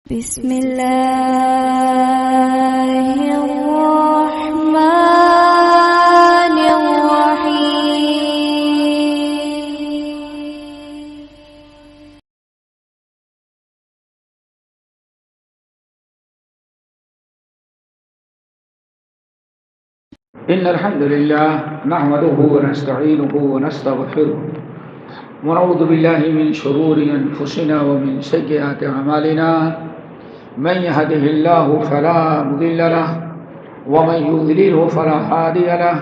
بسم الله الرحمن الرحيم. إن الحمد لله نحمده ونستعينه ونستغفره ونعوذ بالله من شرور أنفسنا ومن سيئات أعمالنا من يهده الله فلا مضل له ومن يضلله فلا هادي له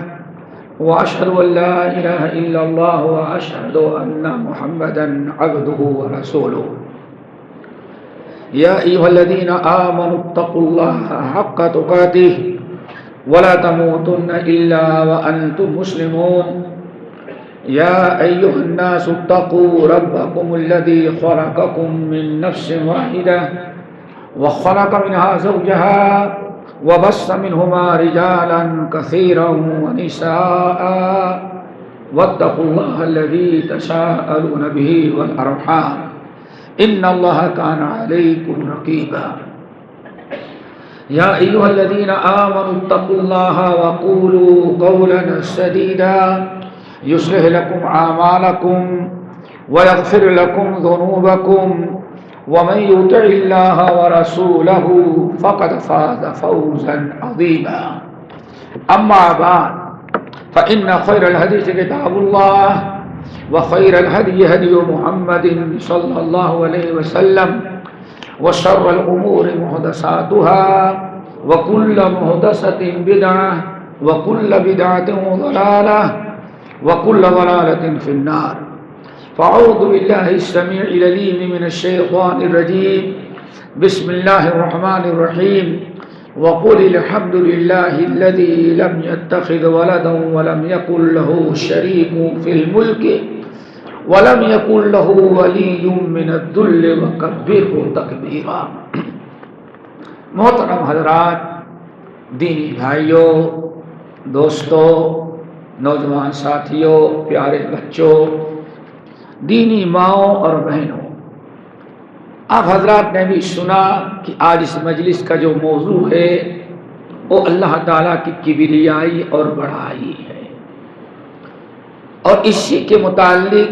وأشهد أن لا إله إلا الله وأشهد أن محمدا عبده ورسوله. يا أيها الذين آمنوا اتقوا الله حق تقاته ولا تموتن إلا وأنتم مسلمون. يا أيها الناس اتقوا ربكم الذي خلقكم من نفس واحدة وخلق منها زوجها وبث منهما رجالا كثيرا ونساء واتقوا الله الذي تساءلون به والأرحام إن الله كان عليكم رقيبا. يا أيها الذين آمنوا اتقوا الله وقولوا قولا سديدا يصلح لكم أعمالكم ويغفر لكم ذنوبكم ومن يطع الله ورسوله فقد فاز فوزا عظيما. أما بعد فإن خير الحديث كتاب الله وخير الهدي هدي محمد صلى الله عليه وسلم وشر الأمور محدثاتها وكل محدثة بدعة وكل بدعة ضلالة وكل ضلالة في النار. فأعوذ بالله السميع العليم من الشيطان الرجيم. بسم الله الرحمن الرحيم. وقل الحمد لله الذي لم يتخذ ولدا ولم يكن له شريك في الملك ولم يكن له ولي من الذل وكبره تكبيرا. محترم حضرات، دینی بھائیوں، دوستوں، نوجوان ساتھیوں، پیارے بچوں، دینی ماؤں اور بہنوں، آپ حضرات نے بھی سنا کہ آج اس مجلس کا جو موضوع ہے وہ اللہ تعالیٰ کی کبریائی اور بڑائی ہے، اور اسی کے متعلق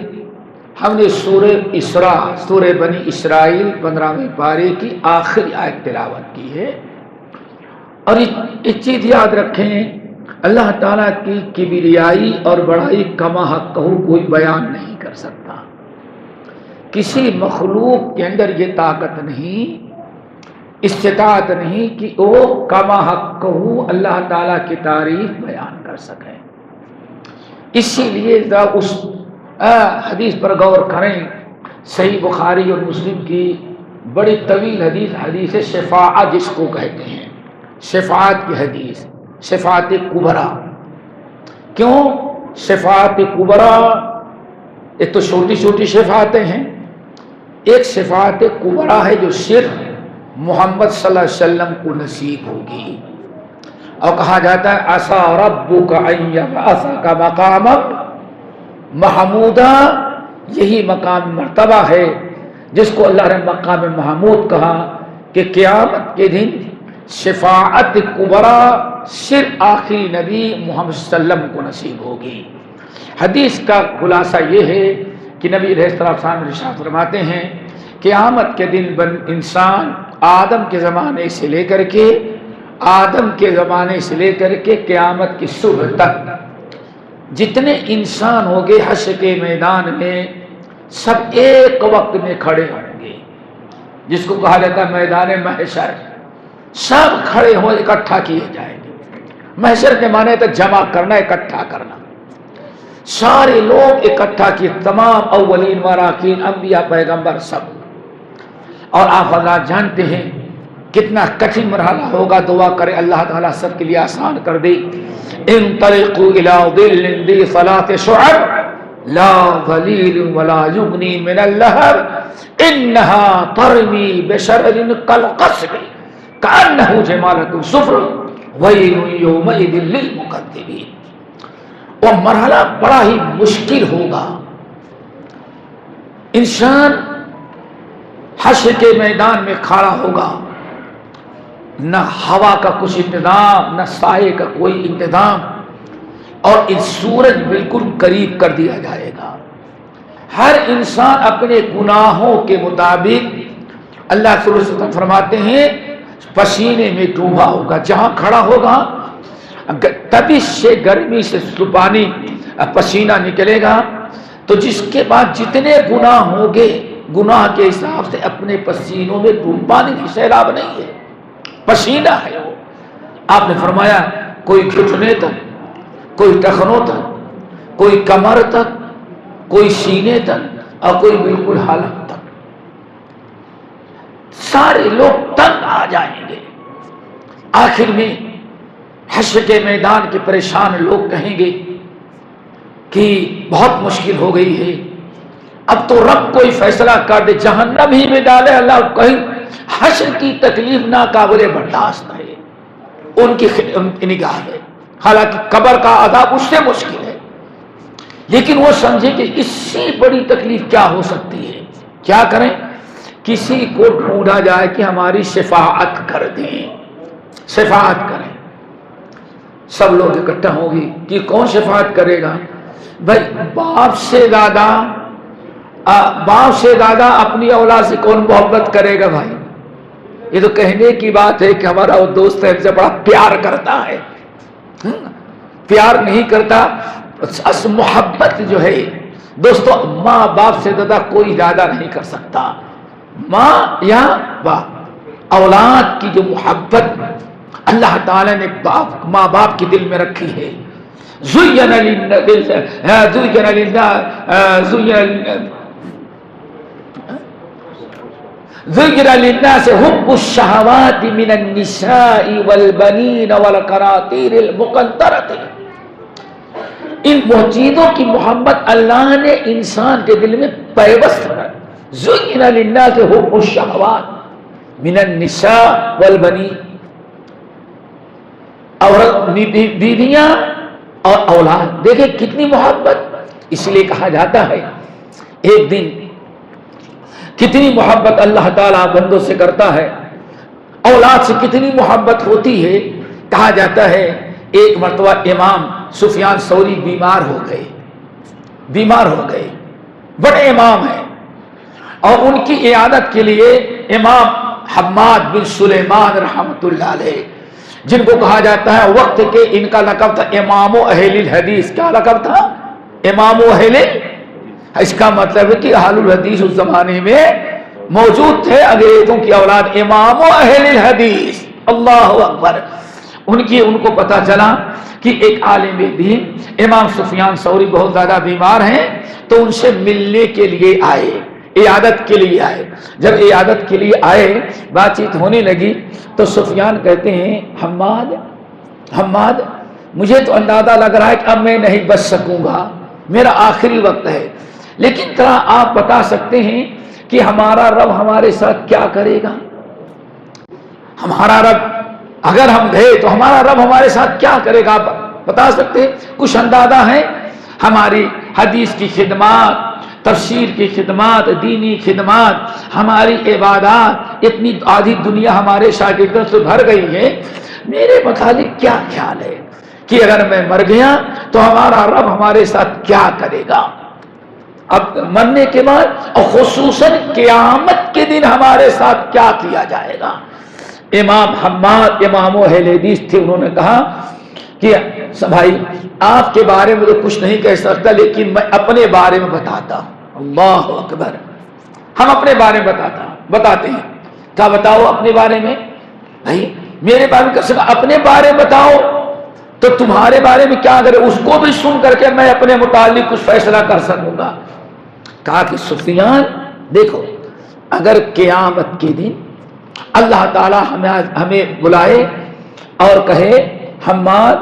ہم نے سورہ اسراء، سورہ بنی اسرائیل 15ویں پارے کی آخری آیت تلاوت کی ہے. اور ایک چیز یاد رکھیں، اللہ تعالیٰ کی کبریائی اور بڑائی کما حق کوئی بیان نہیں کر سکتا. کسی مخلوق کے اندر یہ طاقت نہیں، استطاعت نہیں کہ وہ کما حق اللہ تعالیٰ کی تعریف بیان کر سکیں. اسی لیے اس حدیث پر غور کریں. صحیح بخاری اور مسلم کی بڑی طویل حدیث، حدیث شفاعت جس کو کہتے ہیں، شفاعت کی حدیث، شفاعت کبریٰ. کیوں شفاعت کبریٰ؟ ایک تو چھوٹی چھوٹی شفاعتیں ہیں، ایک شفاعت کبریٰ ہے جو صرف محمد صلی اللہ علیہ وسلم کو نصیب ہوگی. اور کہا جاتا ہے عسیٰ ربک ان یبعثک مقاما محمودا. یہی مقام مرتبہ ہے جس کو اللہ نے مقام محمود کہا کہ قیامت کے دن شفاعت کبریٰ صرف آخری نبی محمد صلی اللہ علیہ وسلم کو نصیب ہوگی. حدیث کا خلاصہ یہ ہے کہ نبی علیہ السلام ارشاد فرماتے ہیں قیامت کے دن انسان آدم کے زمانے سے لے کر کے قیامت کی صبح تک جتنے انسان ہوں گے حشر کے میدان میں سب ایک وقت میں کھڑے ہوں گے، جس کو کہا جاتا ہے میدان محشر. سب کھڑے ہو اکٹھا کیے جائیں گے. محشر کے معنی تو جمع کرنا، اکٹھا کرنا. سارے لوگ اکٹھا کیے، تمام اولین وراکین، انبیاء، پیغمبر، سب. اور آپ حضرات جانتے ہیں کتنا کٹھن مرحلہ ہوگا. دعا کرے اللہ تعالیٰ سب کے لیے آسان کر دے. انطلقوا الى ظل ذی ثلاث شعب لا ظلیل ولا یغنی من اللہب انہا ترمی بشرر کالقصر کأنہ جمالۃ صفر ویل یومئذ للمکذبین. وہ مرحلہ بڑا ہی مشکل ہوگا. انسان حشر کے میدان میں کھڑا ہوگا، نہ ہوا کا کچھ انتظام، نہ سائے کا کوئی انتظام، اور اس سورج بالکل قریب کر دیا جائے گا۔ ہر انسان اپنے گناہوں کے مطابق، اللہ صلی اللہ علیہ وسلم فرماتے ہیں، پسینے میں ڈوبا ہوگا، جہاں کھڑا ہوگا تبش سے، گرمی سے پانی پسینہ نکلے گا، تو جس کے بعد جتنے گناہ ہوں گے گناہ کے حساب سے اپنے پسینوں میں ڈوب، پانی کی سیلاب نہیں ہے، پسینہ ہے وہ۔ آپ نے فرمایا کوئی گھٹنے تک، کوئی ٹخنوں تک، کوئی کمر تک، کوئی سینے تک، اور کوئی بالکل حلق تک، سارے لوگ تنگ آ جائیں گے۔ آخر میں حشر کے میدان کے پریشان لوگ کہیں گے کہ بہت مشکل ہو گئی ہے، اب تو رب کوئی فیصلہ کر دے، جہنم ہی میں ڈالے اللہ، کہیں حشر کی تکلیف ناقابل برداشت ہے ان کی نگاہ میں، حالانکہ قبر کا عذاب اس سے مشکل ہے، لیکن وہ سمجھے کہ اس سے بڑی تکلیف کیا ہو سکتی ہے۔ کیا کریں؟ کسی کو ڈھونڈا جائے کہ ہماری شفاعت کر دیں، شفاعت کریں۔ سب لوگ اکٹھا ہوں گے کہ کون شفاعت کرے گا؟ بھائی باپ سے زیادہ اپنی اولاد سے کون محبت کرے گا؟ بھائی یہ تو کہنے کی بات ہے کہ ہمارا وہ دوست ہے سے بڑا پیار کرتا ہے، پیار نہیں کرتا، محبت جو ہے دوستو ماں باپ سے زیادہ کوئی زیادہ نہیں کر سکتا۔ ماں یا باپ، اولاد کی جو محبت اللہ تعالیٰ نے ماں باپ کے دل میں رکھی ہے، ذُيِّنَ لِلنَّاسِ حُبُّ الشَّهَوَاتِ مِنَ النِّسَاءِ وَالْبَنِينَ وَالْقَنَاطِيرِ الْمُقَنطَرَةِ، ان چیزوں کی محبت اللہ نے انسان کے دل میں پیوست کر۔ ذُيِّنَ لِلنَّاسِ حُبُّ الشَّهَوَاتِ مِنَ النِّسَاءِ وَالْبَنِينَ، اور بیویاں اور اولاد، دیکھیں کتنی محبت۔ اس لیے کہا جاتا ہے ایک دن کتنی محبت اللہ تعالیٰ بندوں سے کرتا ہے، اولاد سے کتنی محبت ہوتی ہے۔ کہا جاتا ہے ایک مرتبہ امام سفیان ثوری بیمار ہو گئے، بڑے امام ہیں، اور ان کی عیادت کے لیے امام حماد بن سلیمان رحمۃ اللہ علیہ، جن کو کہا جاتا ہے وقت کے، ان کا لقب تھا امام اہل الحدیث۔ کیا لقب تھا؟ امام اہل، اس کا مطلب ہے کہ اہل الحدیث اس زمانے میں موجود تھے، انگریزوں کی اولاد، امام اہل الحدیث، اللہ اکبر۔ ان کو پتا چلا کہ ایک عالم دین امام سفیان ثوری بہت زیادہ بیمار ہیں، تو ان سے ملنے کے لیے آئے، عیادت کے لیے آئے۔ جب عیادت کے لیے آئے، بات چیت ہونے لگی، تو سفیان کہتے ہیں حماد مجھے تو اندازہ لگ رہا ہے کہ اب میں نہیں بچ سکوں گا، میرا آخری وقت ہے، لیکن ذرا آپ بتا سکتے ہیں کہ ہمارا رب ہمارے ساتھ کیا کرے گا؟ ہمارا رب، اگر ہم گئے تو ہمارا رب ہمارے ساتھ کیا کرے گا؟ آپ بتا سکتے ہیں؟ کچھ اندازہ ہے؟ ہماری حدیث کی خدمات، تفسیر کی خدمات، دینی خدمات، ہماری عبادات، اتنی آدھی دنیا ہمارے شاگردوں سے بھر گئی ہے، میرے متعلق کیا خیال ہے کہ اگر میں مر گیا تو ہمارا رب ہمارے ساتھ کیا کرے گا؟ اب مرنے کے بعد، اور خصوصاً قیامت کے دن ہمارے ساتھ کیا کیا جائے گا؟ امام حماد امام اہل حدیث تھے، انہوں نے کہا کہ بھائی آپ کے بارے میں تو کچھ نہیں کہہ سکتا، لیکن میں اپنے بارے میں بتاتا ہوں۔ اللہ اکبر، ہم اپنے بارے میں بتاتے ہیں۔ کیا بتاؤ اپنے بارے میں؟ بھائی میرے بارے میں کر سکتا، اپنے بارے میں بتاؤ، تو تمہارے بارے میں کیا کرے، اس کو بھی سن کر کے میں اپنے متعلق کچھ فیصلہ کر سکوں گا۔ کہا کہ سفیان دیکھو، اگر قیامت کے دن اللہ تعالی ہمیں بلائے اور کہے حماد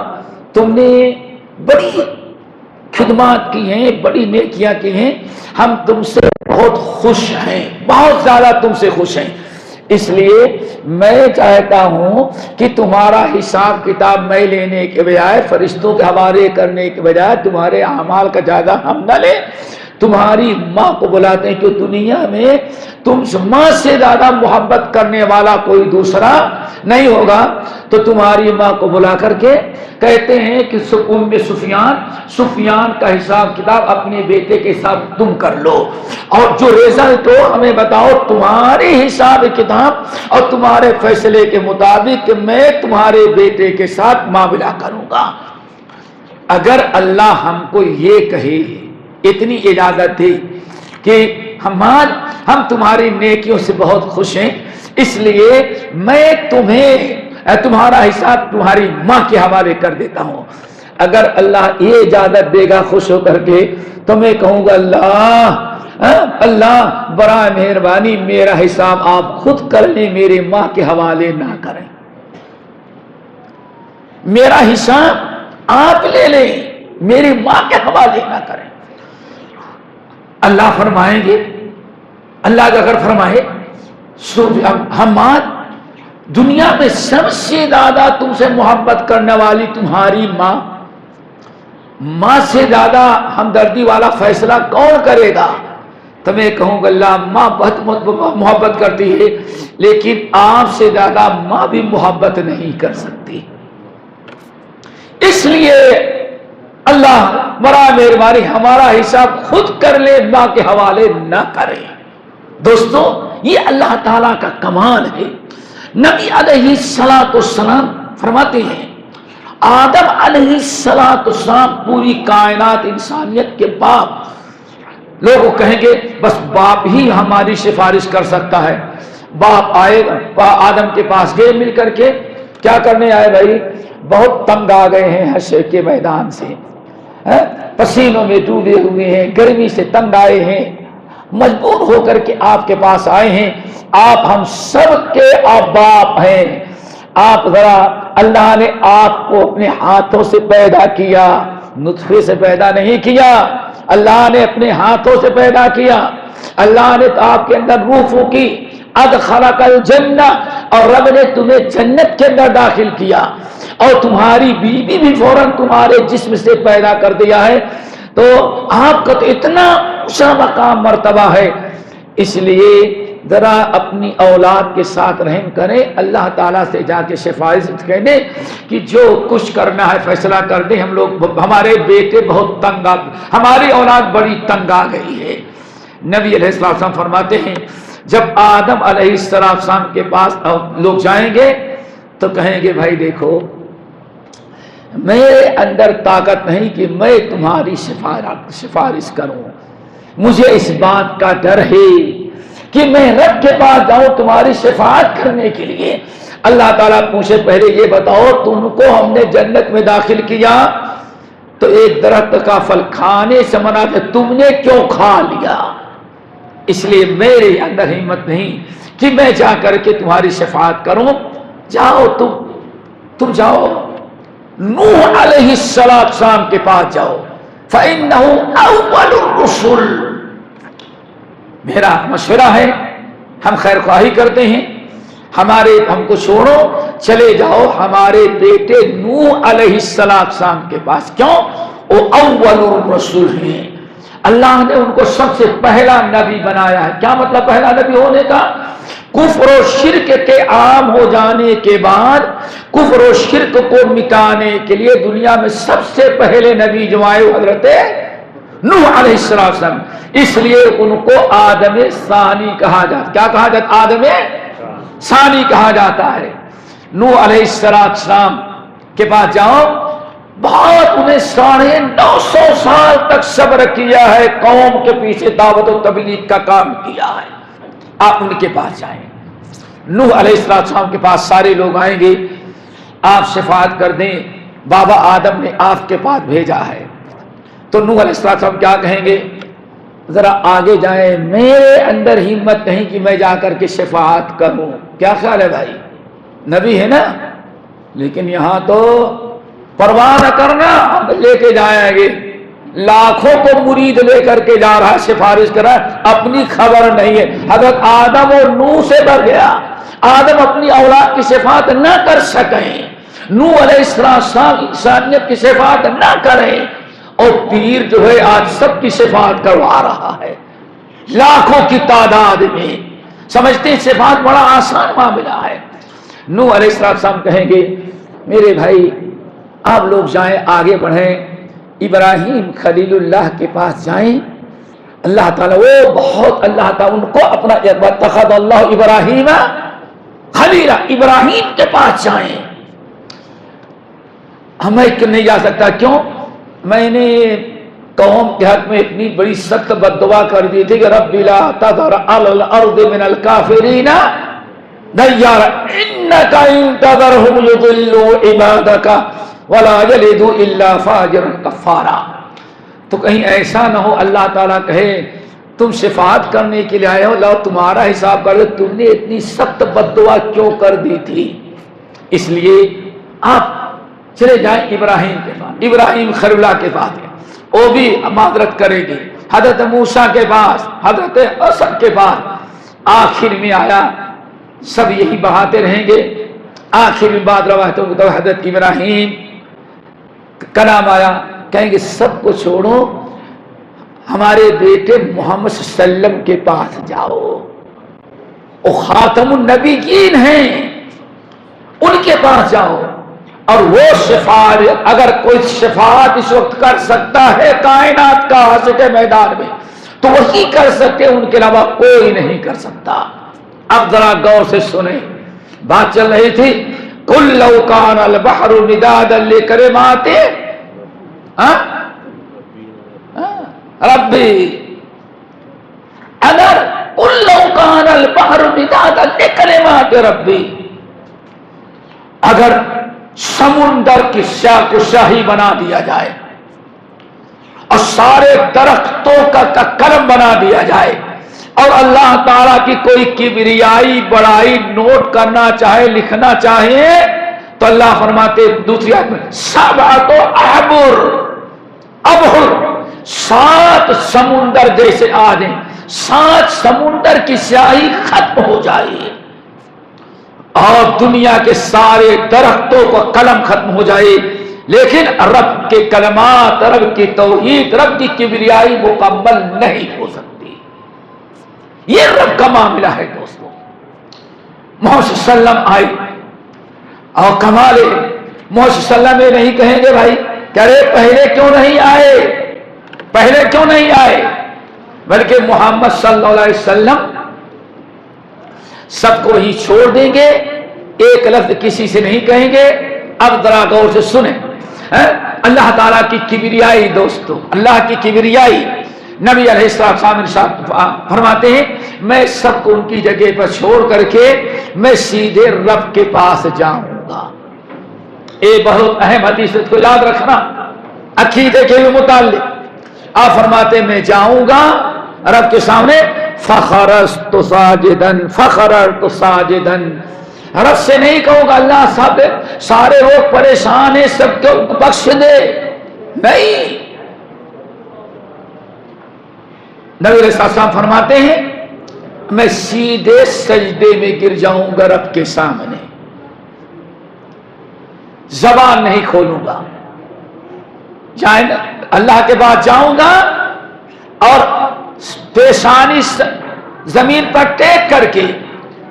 تم نے بڑی خدمات کی ہیں، بڑی نیکیاں کی ہیں، ہم تم سے بہت خوش ہیں، بہت زیادہ تم سے خوش ہیں، اس لیے میں چاہتا ہوں کہ تمہارا حساب کتاب میں لینے کے بجائے، فرشتوں کے حوالے کرنے کے بجائے، تمہارے اعمال کا جائزہ ہم نہ لیں، تمہاری ماں کو بلاتے ہیں کہ دنیا میں تم ماں سے زیادہ محبت کرنے والا کوئی دوسرا نہیں ہوگا، تو تمہاری ماں کو بلا کر کے کہتے ہیں کہ سفیان کا حساب کتاب اپنے بیٹے کے ساتھ تم کر لو، اور جو رزلٹ ہو ہمیں بتاؤ تمہارے حساب کتاب اور تمہارے فیصلے کے مطابق میں تمہارے بیٹے کے ساتھ معاملہ کروں گا۔ اگر اللہ ہم کو یہ کہے، اتنی اجازت تھی کہ ہم تمہاری نیکیوں سے بہت خوش ہیں، اس لیے میں تمہارا حساب تمہاری ماں کے حوالے کر دیتا ہوں، اگر اللہ یہ اجازت دے گا خوش ہو کر کے تو میں کہوں گا اللہ برائے مہربانی میرا حساب آپ خود کر لیں، میری ماں کے حوالے نہ کریں، میرا حساب آپ لے لیں، میری ماں کے حوالے نہ کریں۔ اللہ فرمائیں گے، اللہ اگر فرمائے ہم دنیا میں سب سے زیادہ تم سے محبت کرنے والی تمہاری ماں سے زیادہ ہمدردی والا فیصلہ کون کرے گا؟ تو میں کہوں گا اللہ ماں بہت محبت کرتی ہے، لیکن آپ سے زیادہ ماں بھی محبت نہیں کر سکتی، اس لیے اللہ برائے مہربانی ہمارا حساب خود کر لے، ماں کے حوالے نہ کرے۔ دوستو یہ اللہ تعالیٰ کا کمال ہے۔ نبی علیہ السلام فرماتے ہیں آدم علیہ السلام پوری کائنات انسانیت کے باپ، لوگ کہیں گے بس باپ ہی ہماری سفارش کر سکتا ہے۔ باپ آئے آدم کے پاس گئے، مل کر کے کیا کرنے آئے؟ بھائی بہت تنگ آ گئے ہیں حشر کے میدان سے، پسینوں میں ڈوبے ہوئے ہیں، گرمی سے تنگ آئے ہیں، مجبور ہو کر کے آپ کے پاس آئے ہیں، آپ ہم سب کے باپ ہیں، آپ ذرا اللہ نے آپ کو اپنے ہاتھوں سے پیدا کیا، نطفے سے پیدا نہیں کیا، اللہ نے اپنے ہاتھوں سے پیدا کیا، اللہ نے آپ کے اندر روح پھونکی، ادخلک الجنہ، اور رب نے تمہیں جنت کے اندر داخل کیا، اور تمہاری بیوی بھی فوراً تمہارے جسم سے پیدا کر دیا ہے، تو آپ کا تو اتنا اونچا مقام مرتبہ ہے، اس لیے ذرا اپنی اولاد کے ساتھ رحم کریں، اللہ تعالیٰ سے جا کے سفارش کہہ دیں کہ جو کچھ کرنا ہے فیصلہ کر دیں، ہم لوگ ہمارے بیٹے بہت تنگ ہماری اولاد بڑی تنگ آ گئی ہے۔ نبی علیہ السلام فرماتے ہیں جب آدم علیہ السلام کے پاس لوگ جائیں گے تو کہیں گے بھائی دیکھو میرے اندر طاقت نہیں کہ میں تمہاری سفارش کروں، مجھے اس بات کا ڈر ہے کہ میں رب کے پاس جاؤں تمہاری شفاعت کرنے کے لیے۔ اللہ تعالیٰ پوچھے پہلے یہ بتاؤ تم کو ہم نے جنت میں داخل کیا تو ایک درخت کا پھل کھانے سے منع تھا، تم نے کیوں کھا لیا؟ اس لیے میرے اندر ہمت نہیں کہ میں جا کر کے تمہاری شفاعت کروں، جاؤ تم جاؤ نوح علیہ السلام کے پاس جاؤ، فَإِنَّهُ أَوَّلُ الرُّسُلِ۔ میرا مشورہ ہے، ہم خیر خواہی کرتے ہیں، ہم کو چھوڑو، چلے جاؤ ہمارے بیٹے نوح علیہ السلام کے پاس۔ کیوں؟ وہ اول الرسول ہیں، اللہ نے ان کو سب سے پہلا نبی بنایا ہے۔ کیا مطلب پہلا نبی ہونے کا؟ کفر و شرک کے عام ہو جانے کے بعد کفر و شرک کو مٹانے کے لیے دنیا میں سب سے پہلے نبی جو آئے حضرت نوح علیہ السلام، اس لیے ان کو آدم ثانی کہا جاتا۔ کیا کہا جاتا؟ آدم ثانی کہا جاتا ہے۔ نوح علیہ السلام کے پاس جاؤ، بہت انہیں 950 سال تک صبر کیا ہے، قوم کے پیچھے دعوت و تبلیغ کا کام کیا ہے، آپ ان کے پاس جائیں۔ نوح علیہ السلام کے پاس سارے لوگ آئیں گے، آپ شفاعت کر دیں، بابا آدم نے آپ کے پاس بھیجا ہے۔ تو نوح علیہ السلام کیا کہیں گے؟ ذرا آگے جائیں، میرے اندر ہمت نہیں کہ میں جا کر کے شفاعت کروں۔ کیا خیال ہے بھائی؟ نبی ہے نا، لیکن یہاں تو پرواہ نہ کرنا، ہم لے کے جائیں گے، لاکھوں کو مرید لے کر کے جا رہا ہے، سفارش کر رہا ہے، اپنی خبر نہیں ہے۔ حضرت آدم اور نوح سے ڈر گیا، آدم اپنی اولاد کی شفاعت نہ کر سکیں، نوح علیہ السلام انسانیت کی شفاعت نہ کریں، اور پیر جو ہے آج سب کی شفاعت کروا رہا ہے لاکھوں کی تعداد میں. سمجھتے ہیں شفاعت بڑا آسان معاملہ ہے. نوح علیہ السلام کہیں گے میرے بھائی آپ لوگ جائیں آگے بڑھیں, ابراہیم خلیل اللہ کے پاس جائیں. اللہ تعالیٰ وہ بہت اللہ تعالیٰ ان کو اپنا اتخذ اللہ ابراہیم خلیلا, ابراہیم کے پاس جائیں. ہمیں کیوں نہیں جا سکتا؟ کیوں؟ میں نے قوم کے حق میں اتنی بڑی سخت بد دعا کر دی تھی کہ رب لا تذر علی الارض من الکافرین دیارا انک ان تذرهم یضلوا عبادک ولا یلدوا الا فاجرا کفارا. تو کہیں ایسا نہ ہو اللہ تعالیٰ کہے تم شفاعت کرنے کے لیے آئے ہو, لاؤ تمہارا حساب کر دو, تم نے اتنی سخت بد دعا کیوں کر دی تھی. اس لیے آپ چلے جائیں ابراہیم کے پاس, ابراہیم خلیل اللہ کے پاس, وہ بھی معذرت کرے گی. حضرت موسیٰ کے پاس, حضرت اسد کے پاس. آخر میں آیا سب یہی بڑھاتے رہیں گے. آخر میں بعد روایتوں میں تو حضرت ابراہیم کا نام آیا. کہیں گے سب کو چھوڑو, ہمارے بیٹے محمد صلی اللہ علیہ وسلم کے پاس جاؤ, وہ خاتم النبیین ہیں, ان کے پاس جاؤ. اور وہ شفاعت, اگر کوئی شفاعت اس وقت کر سکتا ہے کائنات کا حشر کے میدان میں تو وہی کر سکتے, ان کے علاوہ کوئی نہیں کر سکتا. اب ذرا غور سے سنیں, بات چل رہی تھی قل لو کان البحر مدادا لکلمات ربی, اگر قل لو کان البحر مدادا لکلمات ربی, اگر سمندر کی سیاہ کو شاہی بنا دیا جائے اور سارے درختوں کا قلم بنا دیا جائے, اور اللہ تعالیٰ کی کوئی کبریائی بڑائی نوٹ کرنا چاہے, لکھنا چاہے, تو اللہ فرماتے دوسری آیت میں سبعۃ ابحر, ابحر 7 سمندر جیسے آ جائیں, 7 سمندر کی سیاہی ختم ہو جائے اور دنیا کے سارے درختوں کا قلم ختم ہو جائے, لیکن رب کے کلمات, رب کی توحید, رب کی کبریائی مکمل نہیں ہو سکتی. یہ رب کا معاملہ ہے دوستو. محمد صلی اللہ علیہ وسلم آئے اور کمال محمد صلی اللہ علیہ وسلم یہ نہیں کہیں گے بھائی کہ ارے پہلے کیوں نہیں آئے, پہلے کیوں نہیں آئے, بلکہ محمد صلی اللہ علیہ وسلم سب کو ہی چھوڑ دیں گے, ایک لفظ کسی سے نہیں کہیں گے. اب ذرا غور سے سنیں, اللہ تعالیٰ کی کبریائی دوستو, اللہ کی کبریائی. نبی علیہ السلام ارشاد فرماتے ہیں میں سب کو ان کی جگہ پر چھوڑ کر کے میں سیدھے رب کے پاس جاؤں گا. یہ بہت اہم حدیث کو یاد رکھنا عقیدے کے متعلق. آپ فرماتے میں جاؤں گا رب کے سامنے, فخرست ساجدن, فخررت ساجدن, رب سے نہیں کہوں گا اللہ صاحب سارے لوگ پریشان ہیں سب کو بخش دے, نہیں. نبی علیہ السلام فرماتے ہیں میں سیدھے سجدے میں گر جاؤں گا رب کے سامنے, زبان نہیں کھولوں گا. جائیں اللہ کے بعد جاؤں گا اور پیشانی زمین پر ٹیک کر کے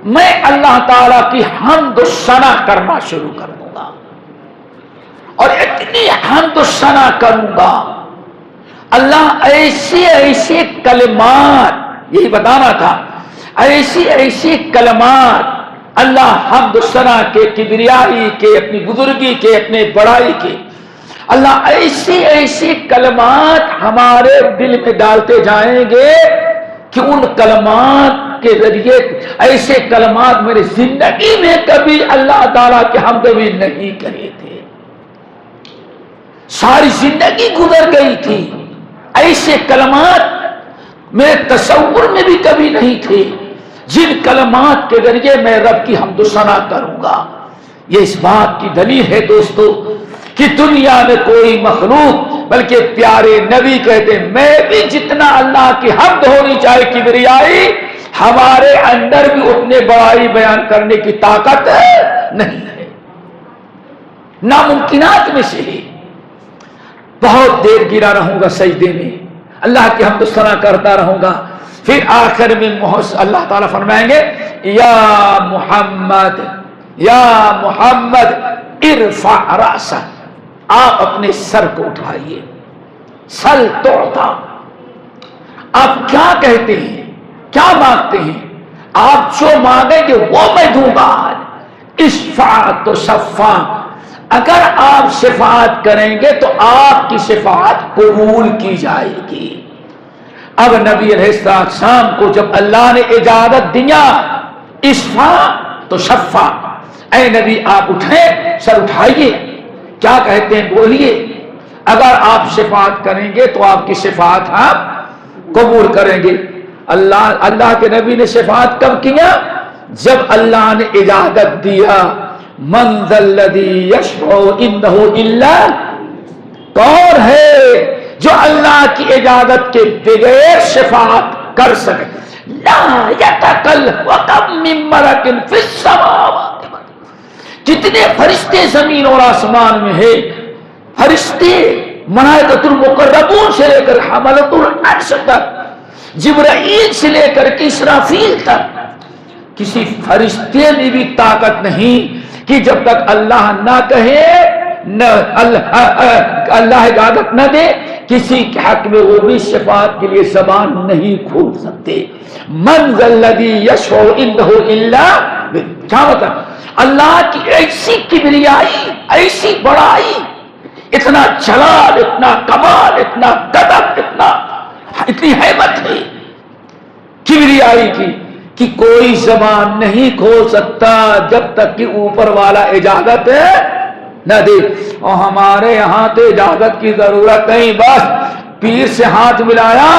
میں اللہ تعالیٰ کی حمد و ثنا کرنا شروع کر دوں گا, اور اتنی حمد و ثنا کروں گا اللہ ایسے ایسے کلمات, یہی بتانا تھا, ایسی ایسی کلمات اللہ حمد و ثنا کے, کبریائی کے, اپنی بزرگی کے, اپنے بڑائی کے, اللہ ایسی ایسی کلمات ہمارے دل میں ڈالتے جائیں گے کہ ان کلمات کے ذریعے, ایسے کلمات میری زندگی میں کبھی اللہ تعالیٰ کے حمد بھی نہیں کرے تھے. ساری زندگی گزر گئی تھی, ایسے کلمات میرے تصور میں بھی کبھی نہیں تھے جن کلمات کے ذریعے میں رب کی حمد و ثنا کروں گا. یہ اس بات کی دلیل ہے دوستو کہ دنیا میں کوئی مخلوق, بلکہ پیارے نبی کہتے ہیں میں بھی جتنا اللہ کی حمد ہونی چاہیے کبریائی, ہمارے اندر بھی اتنے بڑائی بیان کرنے کی طاقت نہیں ہے, ناممکنات میں سے ہے. بہت دیر گرا رہوں گا سجدے میں، اللہ کی حمد و ثنا کرتا رہوں گا. پھر آخر میں اللہ تعالیٰ فرمائیں گے یا محمد یا محمد ارفع رأسک، آپ اپنے سر کو اٹھائیے. سل تعطیٰ، آپ کیا کہتے ہیں، کیا مانگتے ہیں؟ آپ جو مانگیں گے وہ میں دوں گا. اشفع تشفع، اگر آپ شفاعت کریں گے تو آپ کی شفاعت قبول کی جائے گی. اب نبی علیہ السلام کو جب اللہ نے اجازت دیا اشفع تشفع، اے نبی آپ اٹھیں، سر اٹھائیے، کیا کہتے ہیں بولیے. اگر آپ شفاعت کریں گے تو آپ کی شفاعت آپ قبول کریں گے. اللہ کے نبی نے شفاعت کب کیا؟ جب اللہ نے اجازت دیا. من ذا الذی یشفع عندہ الا، کون ہے جو اللہ کی اجازت کے بغیر شفاعت کر سکے؟ لا یتکلم وکم من ملک فی السماوات، جتنے فرشتے زمین اور آسمان میں ہیں، فرشتے ملائکۃ المقربون سے لے کر حملۃ العرش تک، جبرائیل سے لے کر کے اسرافیل تک، کسی فرشتے میں بھی طاقت نہیں کہ جب تک اللہ نہ کہے، نہ اللہ اجازت نہ دے، کسی کے حق میں وہ بھی شفاعت کے لیے زبان نہیں کھول سکتے. من ذا الذی یشفع عندہ الا، کیا مطلب؟ اللہ کی ایسی کبریائی، ایسی بڑائی، اتنا جلال، اتنا کمال، اتنا غضب، اتنی ہیبت ہے کبریائی کی کہ کوئی زبان نہیں کھول سکتا جب تک کہ اوپر والا اجازت نہ دے. اور ہمارے یہاں تو اجازت کی ضرورت نہیں، بس پیر سے ہاتھ ملایا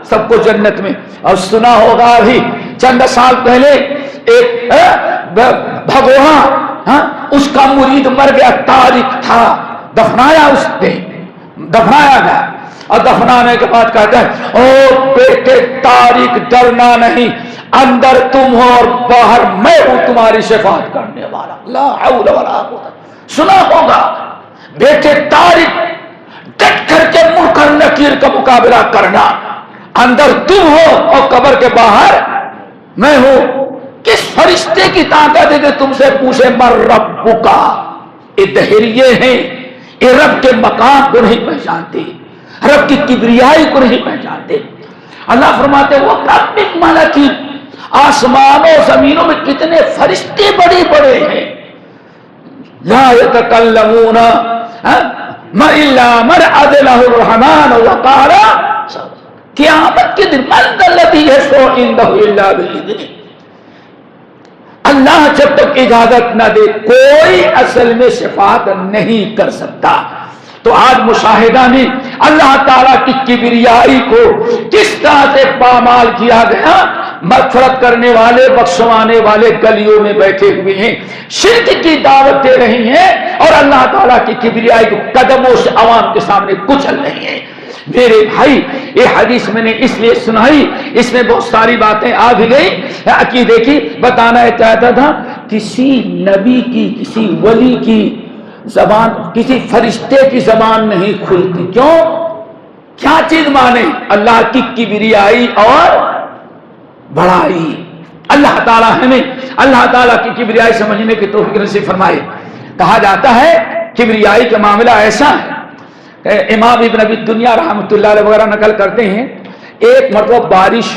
سب کو جنت میں. اور سنا ہوگا ابھی چند سال پہلے ایک بھگوڑا، اس کا مرید مر گیا، طارق تھا، دفنایا، اس نے دفنایا گیا، اور دفنانے کے بعد کہتا ہے او بیٹے طارق ڈرنا نہیں، اندر تم ہو اور باہر میں ہوں تمہاری شفاعت کرنے والا. لا حول ولا قوت. سنا ہوگا بیٹے طارق ڈٹ کر کے منکر نکیر کا مقابلہ کرنا، اندر تم ہو اور قبر کے باہر میں ہوں. کس فرشتے کی طاقت ہے کہ تم سے پوچھے مر ربک؟ یہ دہریے ہیں، یہ رب کے مقام کو نہیں پہچانتے، رب کی کبریائی کو نہیں پہچانتے. اللہ فرماتے وہ کم من ملک، آسمانوں زمینوں میں کتنے فرشتے بڑے بڑے ہیں. لا یتکلمون الا من اذن له الرحمن وقال، قیامت کے دن من ذا الذی یشفع عندہ الا باذنہ، اللہ جب تک اجازت نہ دے کوئی اصل میں شفاعت نہیں کر سکتا. تو آج مشاہدہ میں اللہ تعالیٰ کی کبریائی کو کس طرح سے پامال کیا گیا. مغفرت کرنے والے، بخشوانے والے گلیوں میں بیٹھے ہوئے ہیں، شرک کی دعوت دے رہی ہیں، اور اللہ تعالیٰ کی کبریائی کو قدموں سے عوام کے سامنے کچل رہی ہیں. میرے بھائی یہ حدیث میں نے اس لیے سنائی، اس میں بہت ساری باتیں آ بھی گئی. عقیدے کی بتانا چاہتا تھا، کسی نبی کی، کسی ولی کی زبان، کسی فرشتے کی زبان نہیں کھلتی. کیوں؟ کیا چیز مانے؟ اللہ کی کبریائی اور بڑائی. اللہ تعالیٰ ہمیں اللہ تعالیٰ کی کبریائی سمجھنے کی توفیق نصیب فرمائے. کہا جاتا ہے کبریائی کا معاملہ ایسا ہے، امام ابن ابی دنیا رحمۃ اللہ علیہ وغیرہ نقل کرتے ہیں، ایک مرتبہ بارش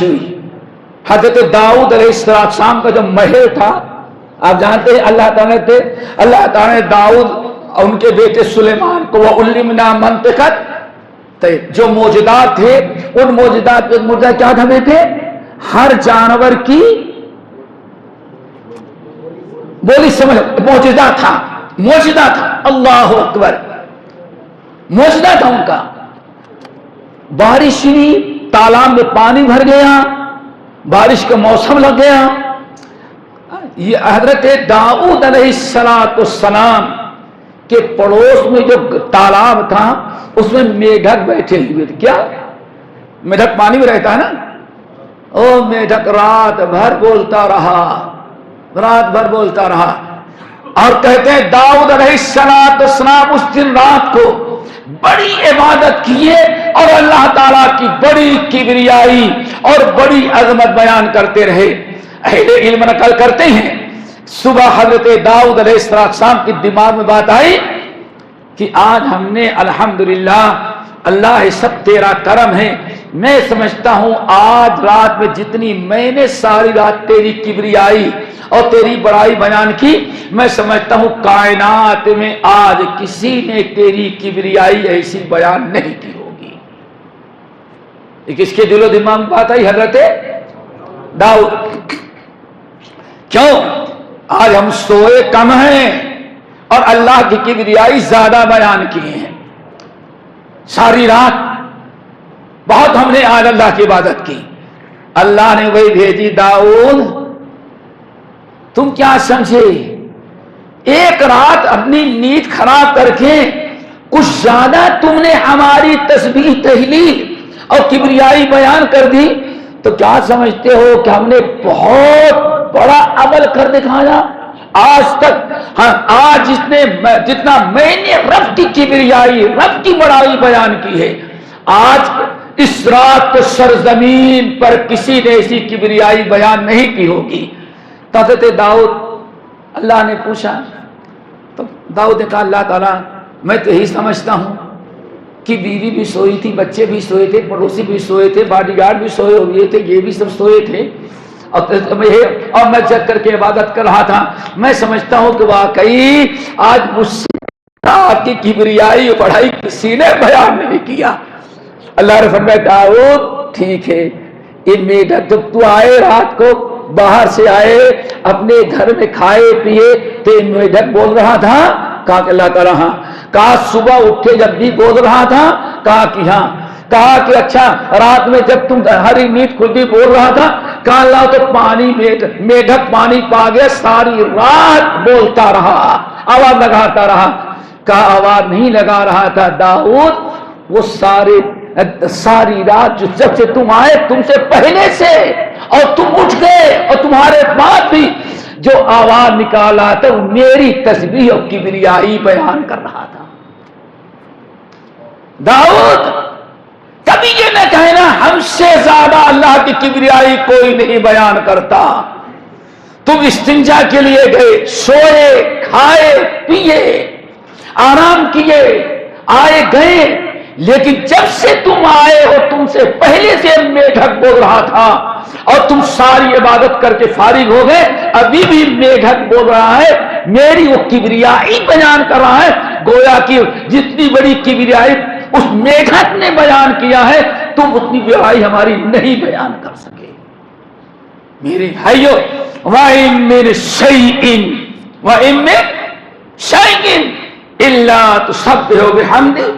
ہوئی. حضرت داؤد علیہ السلام کا جو محل تھا، آپ جانتے ہیں اللہ تعالیٰ نے داؤد اور ان کے بیٹے سلیمان کو وَعُلِّمْنَا مَنطِقَ، جو موجودات تھے ان موجودات کیا تھا بیٹے؟ ہر جانور کی بولی سمجھ، موجودہ تھا. اللہ اکبر، موجودہ تھا ان کا. بارش ہوئی، تالاب میں پانی بھر گیا، بارش کا موسم لگ گیا. یہ حضرت داؤد علیہ السلام کے پڑوس میں جو تالاب تھا اس میں میڈک بیٹھے ہوئے تھے. کیا میڈک پانی میں رہتا ہے نا؟ او میڈک رات بھر بولتا رہا. اور کہتے ہیں داؤد علیہ السلام اس دن رات کو بڑی عبادت کیے اور اللہ تعالیٰ کی بڑی کبریائی اور بڑی عظمت بیان کرتے رہے. اہل علم نقل کرتے ہیں صبح حضرت داؤد علیہ السلام کے دماغ میں بات آئی کہ آج ہم نے الحمدللہ اللہ سب تیرا کرم ہے. میں سمجھتا ہوں آج رات میں جتنی میں نے ساری رات تیری کبریائی اور تیری بڑائی بیان کی، میں سمجھتا ہوں کائنات میں آج کسی نے تیری کبریائی ایسی بیان نہیں کی ہوگی. یہ کس کے دل و دماغ میں بات آئی؟ حضرت داؤد. کیوں؟ آج ہم سوئے کم ہیں اور اللہ کی کبریائی زیادہ بیان کیے ہیں. ساری رات بہت ہم نے آج اللہ کی عبادت کی. اللہ نے وہی بھیجی داؤد تم کیا سمجھے ایک رات اپنی نیند خراب کر کے کچھ زیادہ تم نے ہماری تسبیح تحلیل اور کبریائی بیان کر دی تو کیا سمجھتے ہو کہ ہم نے بہت بڑا عمل کر دکھایا آج تک؟ ہاں آج جتنا میں نے رب کی کبریائی رب کی بڑائی بیان کی ہے، آج اس رات کو سرزمین پر کسی نے ایسی کبریائی بیان نہیں کی ہوگی. حضرت داؤد اللہ نے پوچھا تو داؤد نے کہا اللہ تعالیٰ میں تو یہی سمجھتا ہوں کہ بیوی بھی سوئی تھی، بچے بھی سوئے تھے، پڑوسی بھی سوئے تھے، باڈی گارڈ بھی سوئے ہوئے تھے، یہ بھی سب سوئے تھے اور میں جگ کر کے عبادت کر رہا تھا. میں سمجھتا ہوں کہ واقعی آج مجھ سے آپ کی کبریائی اور بڑائی کسی نے بیان نہیں کیا. اللہ نے فرمایا داؤد ٹھیک ہے، ان میں جب تو آئے رات کو باہر سے آئے اپنے گھر میں کھائے پیے تو میڈک بول رہا تھا. کہا کہ اللہ تعالیٰ ہاں. کہا صبح اٹھے جب بھی بول رہا تھا. کہا کہ ہاں. کہا کہ اچھا رات میں جب تم ہری نیند کھلتی بول رہا تھا. کہا اللہ تو پانی میڈک پانی پا گیا ساری رات بولتا رہا آواز لگاتا رہا. کہا آواز نہیں لگا رہا تھا داؤد، وہ ساری رات جب سے تم آئے تم سے پہلے سے اور تم اٹھ گئے اور تمہارے بعد بھی جو آواز نکالا تھا وہ میری تسبیح اور کبریائی بیان کر رہا تھا. داؤد کبھی یہ نہ کہنا ہم سے زیادہ اللہ کی کبریائی کوئی نہیں بیان کرتا. تم استنجا کے لیے گئے، سوئے، کھائے پیے، آرام کیے، آئے گئے، لیکن جب سے تم آئے ہو تم سے پہلے سے میڈک بول رہا تھا اور تم ساری عبادت کر کے فارغ ہو گئے، ابھی بھی میڈک بول رہا ہے، میری وہ کبریائی بیان کر رہا ہے. گویا کہ جتنی بڑی کبریائی اس میڈک نے بیان کیا ہے تم اتنی بڑائی ہماری نہیں بیان کر سکے. میرے بھائیو وَإِن مِّن شَيْءٍ إِلَّا تُسَبِّحُ بِحَمْدِهِ.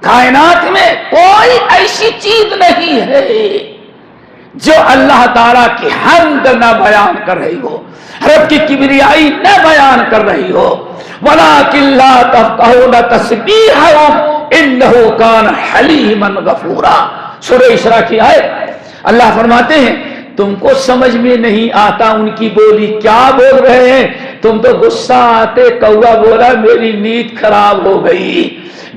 کائنات میں کوئی ایسی چیز نہیں ہے جو اللہ تعالیٰ کی حمد نہ بیان کر رہی ہو، رب کی کبریائی نہ بیان کر رہی ہو. وَلَٰكِن لَّا تَفْقَهُونَ تَسْبِيحَهُمْ إِنَّهُ كَانَ حَلِيمًا غَفُورًا. سورہ اسراء کی آیت اللہ فرماتے ہیں تم کو سمجھ میں نہیں آتا ان کی بولی کیا بول رہے ہیں. تم تو غصہ آتے کوا بولا میری نیند خراب ہو گئی،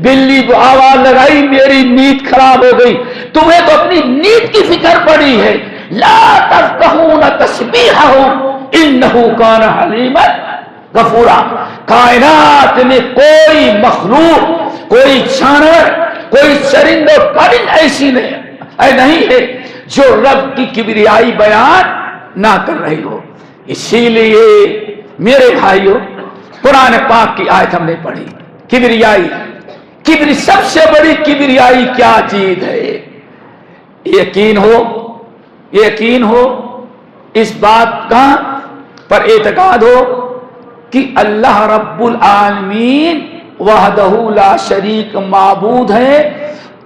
بلی آواز لگائی میری نیند خراب ہو گئی. تمہیں تو اپنی نیند کی فکر پڑی ہے. لا تفقهون تسبیحهم انه كان حلیما غفورا. کائنات میں کوئی مخلوق، کوئی جانور، کوئی چرند و پرند ایسی نہیں ہے جو رب کی کبریائی بیان نہ کر رہی ہو. اسی لیے میرے بھائیوں قرآن پاک کی آیت ہم نے پڑھی کبریائی. سب سے بڑی کبریائی کیا چیز ہے؟ یقین ہو اس بات کا پر اعتقاد ہو کہ اللہ رب العالمین وحدہ لا شریک معبود ہے.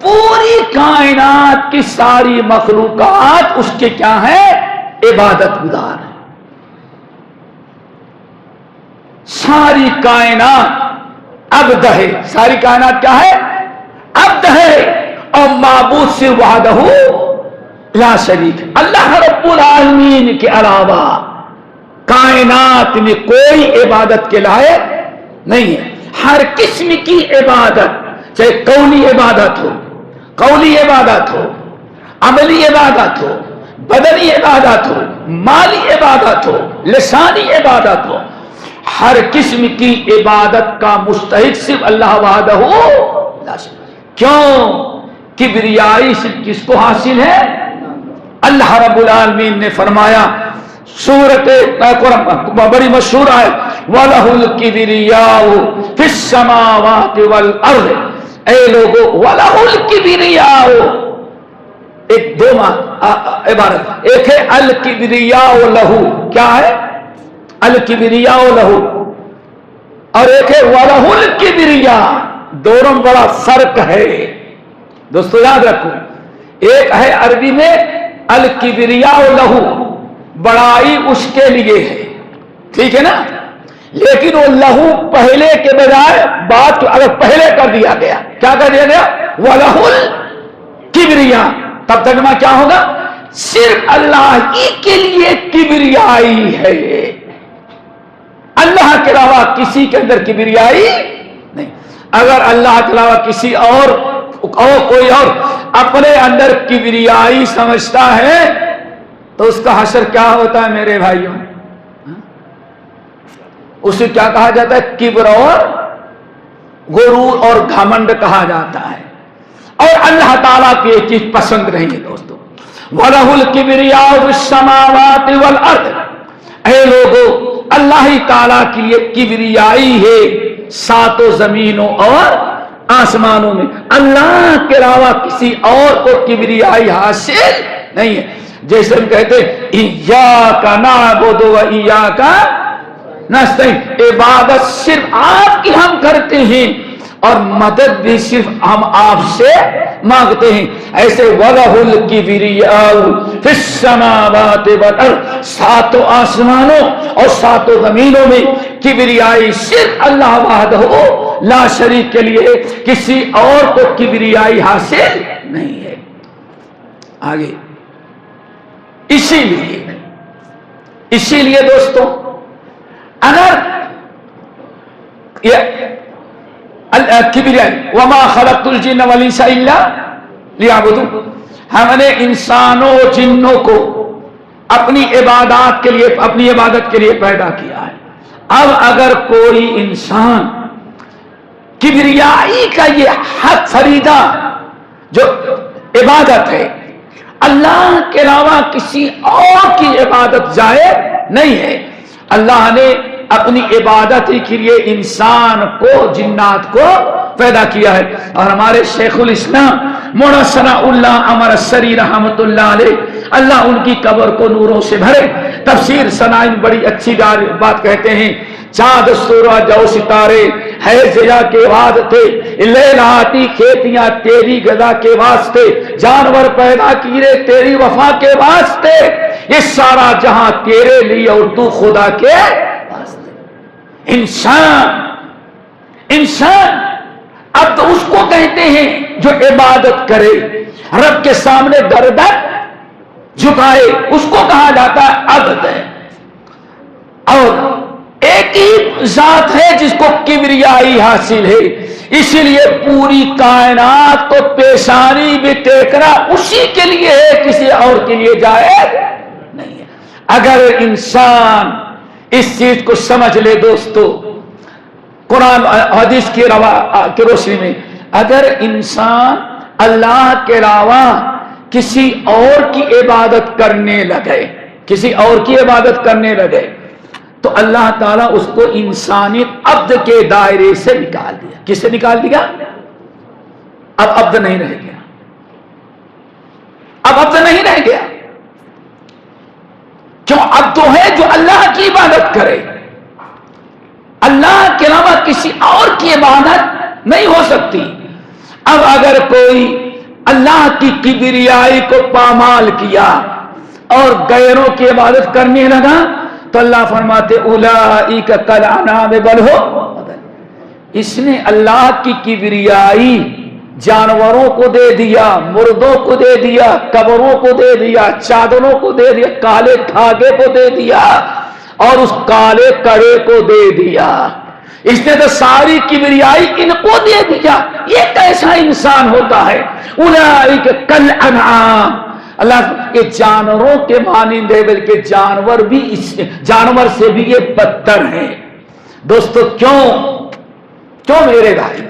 پوری کائنات کی ساری مخلوقات اس کے کیا ہے؟ عبادت گزار ہے. ساری کائنات عبد ہے. ساری کائنات کیا ہے؟ عبد ہے اور معبود سے وحدہ لا شریک. اللہ رب العالمین کے علاوہ کائنات میں کوئی عبادت کے لائق نہیں ہے. ہر قسم کی عبادت، چاہے قولی عبادت ہو، قولی عبادت ہو، عملی عبادت ہو، بدنی عبادت ہو، مالی عبادت ہو، لسانی عبادت ہو، ہر قسم کی عبادت کا مستحق صرف اللہ وحدہ لا شریک. کیوں؟ کبریائی صرف کس کو حاصل ہے؟ اللہ رب العالمین نے فرمایا سورت بڑی مشہور ہے وَلَهُ الْكِبْرِيَاءُ فِي السَّمَاوَاتِ وَالْأَرْضِ. اے لوگو وَلَهُ الْكِبْرِيَاءُ، ایک دو عبارت، ایک ہے الکبریاء لہو، کیا ہے الکبریاء لہو، اور ایک ہے وَلَهُ الْكِبْرِيَاء. دونوں بڑا فرق ہے دوستو، یاد رکھو. ایک ہے عربی میں الکبریاء لہو، بڑائی اس کے لیے ہے، ٹھیک ہے نا، لیکن وہ لہو پہلے کے بجائے بات کو اگر پہلے کر دیا گیا، کیا کر دیا گیا؟ وَلَهُ الْكِبْرِيَاء. تب ترجمہ کیا ہوگا؟ صرف اللہ ہی کے لیے کبریائی ہے، اللہ کے علاوہ کسی کے اندر کبریائی نہیں. اگر اللہ کے علاوہ کسی اور کوئی اور اپنے اندر کبریائی سمجھتا ہے تو اس کا حشر کیا ہوتا ہے میرے بھائیوں؟ اسے کیا کہا جاتا ہے؟ کبر اور غرور اور گھمنڈ کہا جاتا ہے. اور اللہ تعالیٰ کو یہ چیز پسند نہیں ہے دوستو. وَلَهُ الْكِبْرِيَاءُ فِي السَّمَاوَاتِ وَالْأَرْضِ. اے لوگو اللہ ہی تعالیٰ کے لیے کبریائی ہے ساتوں زمینوں اور آسمانوں میں. اللہ کے علاوہ کسی اور کو کبریائی حاصل نہیں ہے. جیسے ہم کہتے ہیں ایاک نعبد و ایاک نستعین، عبادت صرف آپ کی ہم کرتے ہیں اور مدد بھی صرف ہم آپ سے مانگتے ہیں. ایسے وَلَهُ الْكِبْرِيَاءُ فِي السَّمَاوَاتِ وَالْأَرْضِ، ساتوں آسمانوں اور ساتوں زمینوں میں کبریائی صرف اللہ وحدہ لا شریک کے لیے، کسی اور کو کبریائی حاصل نہیں ہے. آگے اسی لیے دوستو اگر کبریائی وما خلقت الجن والانس الا لیعبدون، ہم نے انسانوں جنوں کو اپنی عبادات کے لیے، اپنی عبادت کے لیے پیدا کیا ہے. اب اگر کوئی انسان کبریائی کا یہ حق فریدہ جو عبادت ہے، اللہ کے علاوہ کسی اور کی عبادت جائز نہیں ہے. اللہ نے اپنی عبادت کے لیے انسان کو، جنات کو پیدا کیا ہے. اور ہمارے شیخ الاسلام مولانا ثناء اللہ عمر سری رحمت اللہ علیہ، اللہ ان کی قبر کو نوروں سے بھرے، تفسیر ثناء بڑی اچھی بات کہتے ہیں. چاند سورج اور ستارے ہے ضیا کے واسطے، لیل آتی کھیتیاں تیری غذا کے واسطے، جانور پیدا کیے تیری وفا کے واسطے، یہ سارا جہاں تیرے لیے اور تو خدا کے واسطے. انسان اب تو اس کو کہتے ہیں جو عبادت کرے، رب کے سامنے گردن جھکائے، اس کو کہا جاتا ہے عبد. اور ایک ہی ذات ہے جس کو کبریائی حاصل ہے، اسی لیے پوری کائنات کو پیشانی بھی ٹیکنا اسی کے لیے ہے، کسی اور کے لیے جائز نہیں ہے. اگر انسان اس چیز کو سمجھ لے دوستو، قرآن حدیث کی روشنی میں اگر انسان اللہ کے علاوہ کسی اور کی عبادت کرنے لگے، کسی اور کی عبادت کرنے لگے، تو اللہ تعالیٰ اس کو انسانی عبد کے دائرے سے نکال دیا. کس سے نکال دیا؟ اب عبد نہیں رہ گیا، اب عبد نہیں رہ گیا. کیوں؟ اب تو ہے جو اللہ کی عبادت کرے، اللہ کے علاوہ کسی اور کی عبادت نہیں ہو سکتی. اب اگر کوئی اللہ کی کبریائی کو پامال کیا اور غیروں کی عبادت کرنے لگا تو اللہ فرماتے اولئک کالانعام بل ہم، اس نے اللہ کی کبریائی جانوروں کو دے دیا، مردوں کو دے دیا، قبروں کو دے دیا، چادروں کو دے دیا، کالے دھاگے کو دے دیا اور اس کالے کڑے کو دے دیا. اس نے تو ساری کبریائی ان کو دے دیا. یہ کیسا انسان ہوتا ہے؟ اولئک کالانعام. اللہ کے جانوروں کے مانند ہے، بلکہ جانور سے بھی یہ بدتر ہیں. دوستو کیوں میرے بھائی؟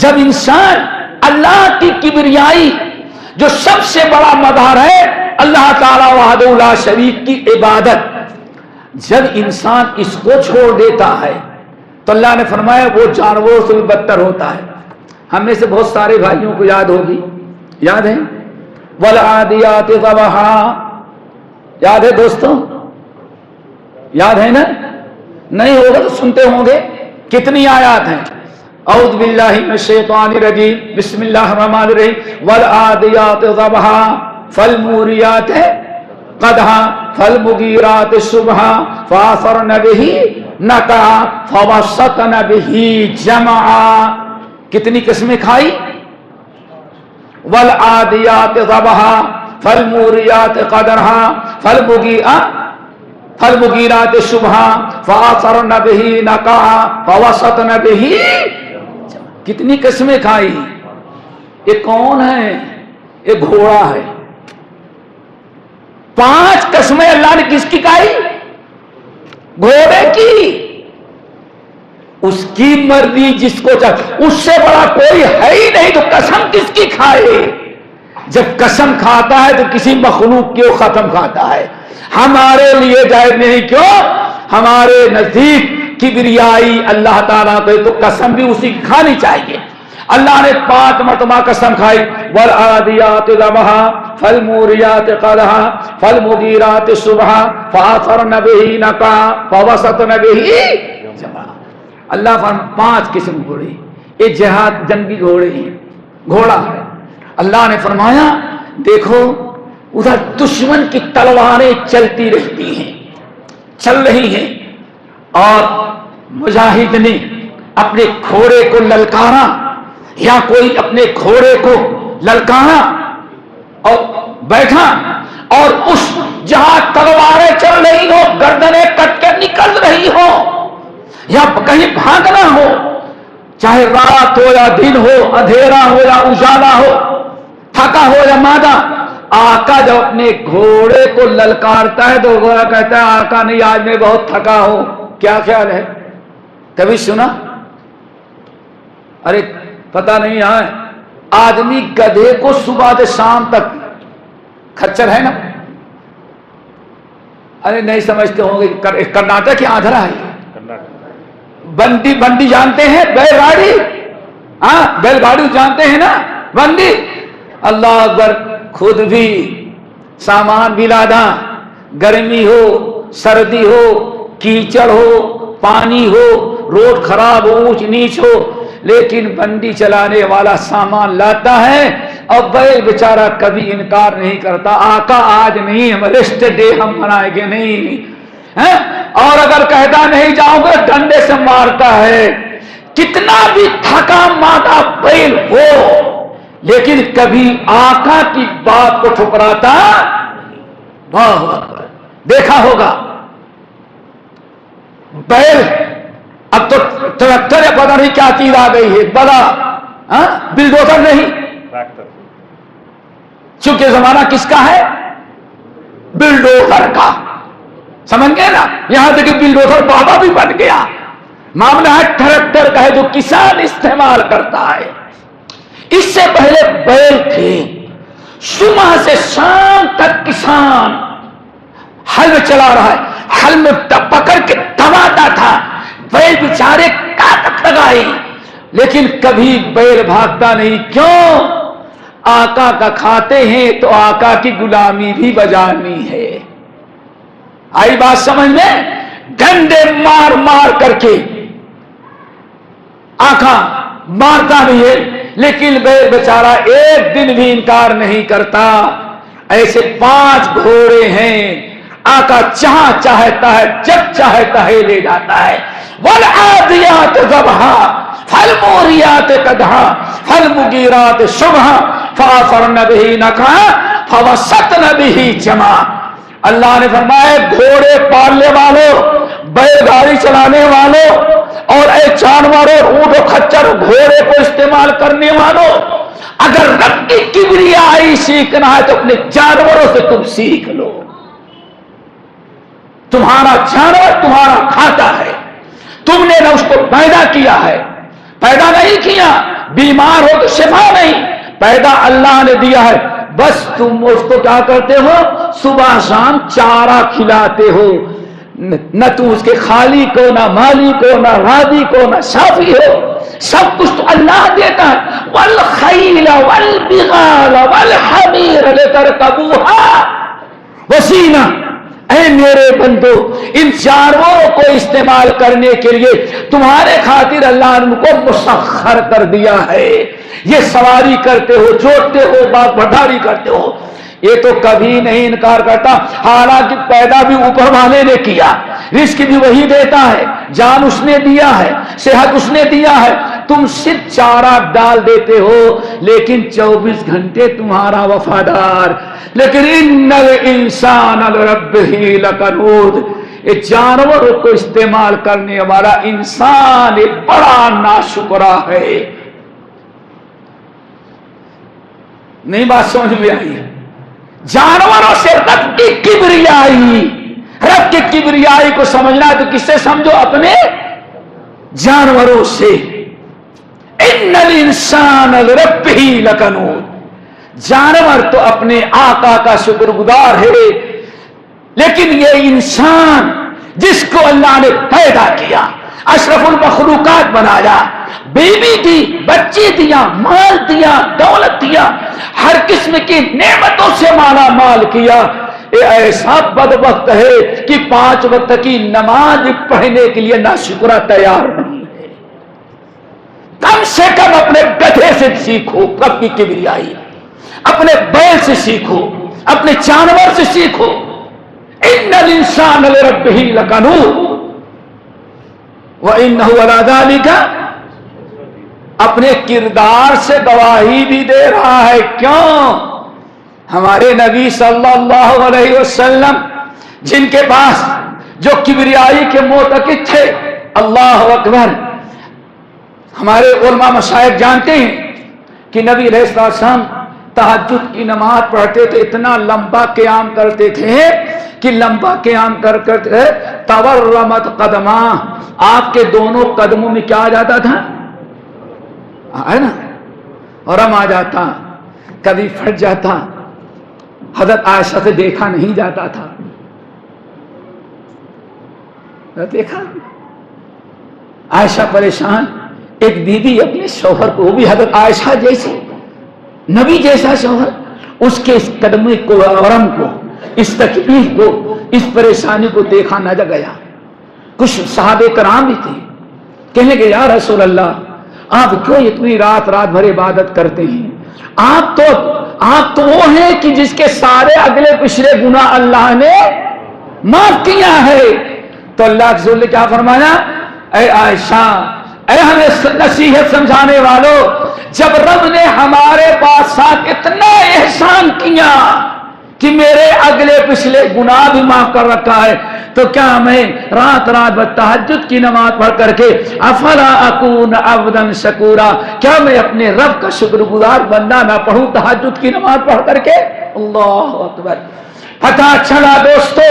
جب انسان اللہ کی کبریائی جو سب سے بڑا مدار ہے اللہ تعالی وحدہ لا شریک کی عبادت، جب انسان اس کو چھوڑ دیتا ہے تو اللہ نے فرمایا وہ جانوروں سے بھی بدتر ہوتا ہے. ہم میں سے بہت سارے بھائیوں کو یاد ہوگی، یاد ہے والعادیات ضبحا، یاد ہے دوستوں؟ یاد ہے نا؟ نہیں ہوگا تو سنتے ہوں گے. کتنی آیات ہیں؟ اعوذ باللہ من الشیطان الرجیم، بسم اللہ الرحمن الرحیم. والعادیات ضبحا فالموریات قدحا فالمغیرات صبحا فاثرن به نقعا فوسطن به جمعا. کتنی قسمیں کھائی؟ والعادیات ضبحا فالموریات قدحا فالمغیرات صبحا فاثرن به نقعا فوسطن به. کتنی قسمیں کھائی؟ یہ کون ہے؟ یہ گھوڑا ہے. 5 قسمیں اللہ نے کس کی کھائی؟ گھوڑے کی. اس کی مرضی جس کو چاہے، اس سے بڑا کوئی ہے ہی نہیں تو قسم کس کی کھائے؟ جب قسم کھاتا ہے تو کسی مخلوق کو ختم کھاتا ہے. ہمارے لیے جائز نہیں. کیوں؟ ہمارے نزدیک کبریائی اللہ تعالیٰ کو تو قسم بھی اسی کی کھانی چاہیے. اللہ نے 5 مرتبہ قسم کھائی. والعادیات ضبحا فالموریات قدحا فالمغیرات صبحا فاثرن به نقعا فوسطن به جمعا. اللہ فرماتا 5 قسم گھوڑے. یہ جہاد جنگی گھوڑے ہیں، گھوڑا ہے. اللہ نے فرمایا دیکھو ادھر دشمن کی تلواریں چلتی رہتی ہیں، چل رہی ہیں، اور مجاہد نے اپنے گھوڑے کو للکارا، یا کوئی اپنے گھوڑے کو للکارا اور بیٹھا، اور اس جہاں تلواریں چل رہی ہو، گردنیں کٹ کے نکل رہی ہو، یا کہیں بھاگنا ہو، چاہے رات ہو یا دن ہو، اندھیرا ہو یا اجالا ہو، تھکا ہو یا مادہ، آقا جب اپنے گھوڑے کو للکارتا ہے تو گھوڑا کہتا ہے آقا نہیں آج میں بہت تھکا ہوں. کیا خیال ہے؟ کبھی سنا؟ ارے پتہ نہیں ہے. آدمی گدھے کو صبح سے شام تک، کھچر ہے نا، ارے نہیں سمجھتے ہوں گے، کرناٹک کی آندھرا ہے. بندی جانتے ہیں؟ بیل گاڑی، ہاں بیل گاڑی جانتے ہیں نا، بندی. اللہ اکبر. خود بھی سامان بھی لادا، گرمی ہو سردی ہو کیچڑ ہو پانی ہو روڈ خراب ہو اونچ نیچ ہو، لیکن بندی چلانے والا سامان لاتا ہے. اور بیل بیچارہ کبھی انکار نہیں کرتا، آقا آج نہیں، ہم ریسٹ ڈے ہم منائیں گے نہیں. اور اگر کہتا نہیں جاؤں گے ڈنڈے سے مارتا ہے. کتنا بھی تھکا مادا بیل ہو لیکن کبھی آقا کی بات کو ٹھکراتا. واہ، دیکھا ہوگا بیل، اب تو ٹریکٹر یا پتہ نہیں کیا چیز آ گئی ہے، بڑا بلڈوزر نہیں، چونکہ زمانہ کس کا ہے؟ بلڈوزر کا. سمجھ گئے نا؟ یہاں تک کہ بلڈوزر بابا بھی بن گیا. معاملہ ہے ٹریکٹر کا ہے جو کسان استعمال کرتا ہے. اس سے پہلے بیل تھے. صبح سے شام تک کسان ہل میں چلا رہا ہے، ہل میں پکڑ کے دباتا تھا. بیل بیچارے طاقت لگائی لیکن کبھی بیل بھاگتا نہیں. کیوں؟ آقا کا کھاتے ہیں تو آقا کی غلامی بھی بجانی ہے. آئی بات سمجھ میں؟ ڈنڈے مار مار کر کے آقا مارتا نہیں ہے لیکن بیل بیچارہ ایک دن بھی انکار نہیں کرتا. ایسے 5 گھوڑے ہیں، آقا جہاں چاہتا ہے جب چاہتا ہے لے جاتا ہے. والعادیات ضبحا فالموریات قدحا فالمغیرات صبحا فاثرن به نقعا فوسطن به جمعا. اللہ نے فرمایا گھوڑے پالنے والوں، بیل گاڑی چلانے والوں، اور اے جانوروں، اونٹ و خچر گھوڑے کو استعمال کرنے والوں، اگر رب کی کبریائی سیکھنا ہے تو اپنے جانوروں سے تم سیکھ لو۔ تمہارا جانور تمہارا کھاتا ہے، تم نے نہ اس کو پیدا کیا ہے، پیدا نہیں کیا، بیمار ہو تو شفا نہیں، پیدا اللہ نے دیا ہے، بس تم اس کو کیا کرتے ہو؟ صبح شام چارہ کھلاتے ہو، نہ تم اس کے خالق کو، نہ مالک کو، نہ رازق کو، نہ شافی ہو، سب کچھ تو اللہ دیتا ہے۔ والخیل والبغال والحمیر لترکبوها وزینہ، اے میرے بندو، ان جانوروں کو استعمال کرنے کے لیے تمہارے خاطر اللہ نے ان کو مسخر کر دیا ہے، یہ سواری کرتے ہو، جوڑتے ہو، باغ برداری کرتے ہو۔ یہ تو کبھی نہیں انکار کرتا، حالانکہ پیدا بھی اوپر والے نے کیا، رزق بھی وہی دیتا ہے، جان اس نے دیا ہے، صحت اس نے دیا ہے، تم صرف چارہ ڈال دیتے ہو، لیکن 24 گھنٹے تمہارا وفادار۔ لیکن ان الانسان لربہ لکنود، یہ جانوروں کو استعمال کرنے والا انسان ایک بڑا ناشکرا ہے۔ نہیں بات سمجھ میں آئی؟ جانوروں سے رب کی کبریائی، رب کی کبریائی کو سمجھنا ہے تو کس سے سمجھو؟ اپنے جانوروں سے۔ ان الانسان لربہ لکنود، جانور تو اپنے آقا کا شکر گزار ہے، لیکن یہ انسان جس کو اللہ نے پیدا کیا، اشرف المخلوقات بنایا، بیوی دی، بچی دیا، مال دیا، دولت دیا، ہر قسم کی نعمتوں سے مالا مال کیا، یہ ایسا بدبخت ہے کہ 5 وقت کی نماز پڑھنے کے لیے ناشکرا تیار نہیں ہے۔ کم سے کم اپنے گدھے سے سیکھو رب کی کبریائی، اپنے بیل سے سیکھو، اپنے جانور سے سیکھو۔ ان الانسان لربہ لکنود وانہ علی ذلک، اپنے کردار سے گواہی بھی دے رہا ہے۔ کیوں؟ ہمارے نبی صلی اللہ علیہ وسلم جن کے پاس جو کبریائی کے معتقد تھے، اللہ اکبر، ہمارے علماء مشائخ جانتے ہیں کہ نبی علیہ السلام تہجد کی نماز پڑھتے تھے، اتنا لمبا قیام کرتے تھے کہ لمبا قیام کر تورمت قدماں، آپ کے دونوں قدموں میں کیا آ جاتا تھا؟ ہے نا، رم آ جاتا، کبھی پھٹ جاتا، حضرت عائشہ سے دیکھا نہیں جاتا تھا۔ دیکھا عائشہ پریشان، ایک بیوی اپنے شوہر کو، وہ بھی حضرت عائشہ جیسے، نبی جیسا شوہر، اس کے اس قدمے کو، ورم کو، اس تکلیف کو، اس پریشانی کو دیکھا نہ گیا۔ کچھ صحابہ کرام بھی تھے، کہنے کہ یا رسول اللہ، آپ کیوں اتنی رات بھر عبادت کرتے ہیں؟ آپ تو وہ ہیں کہ جس کے سارے اگلے پچھلے گناہ اللہ نے معاف کیا ہے۔ تو اللہ کے رسول نے کیا فرمایا؟ اے عائشہ، اے ہمیں نصیحت سمجھانے والوں، جب رب نے ہمارے پاس ساتھ اتنا احسان کیا کہ میرے اگلے پچھلے گناہ بھی معاف کر رکھا ہے، تو کیا میں رات بھر تہجد کی نماز پڑھ کر کے افلا اکون عبدا شکورا، کیا میں اپنے رب کا شکر گزار بندہ نہ پڑھوں تہجد کی نماز پڑھ کر کے؟ اللہ اکبر۔ پتہ چلا دوستو،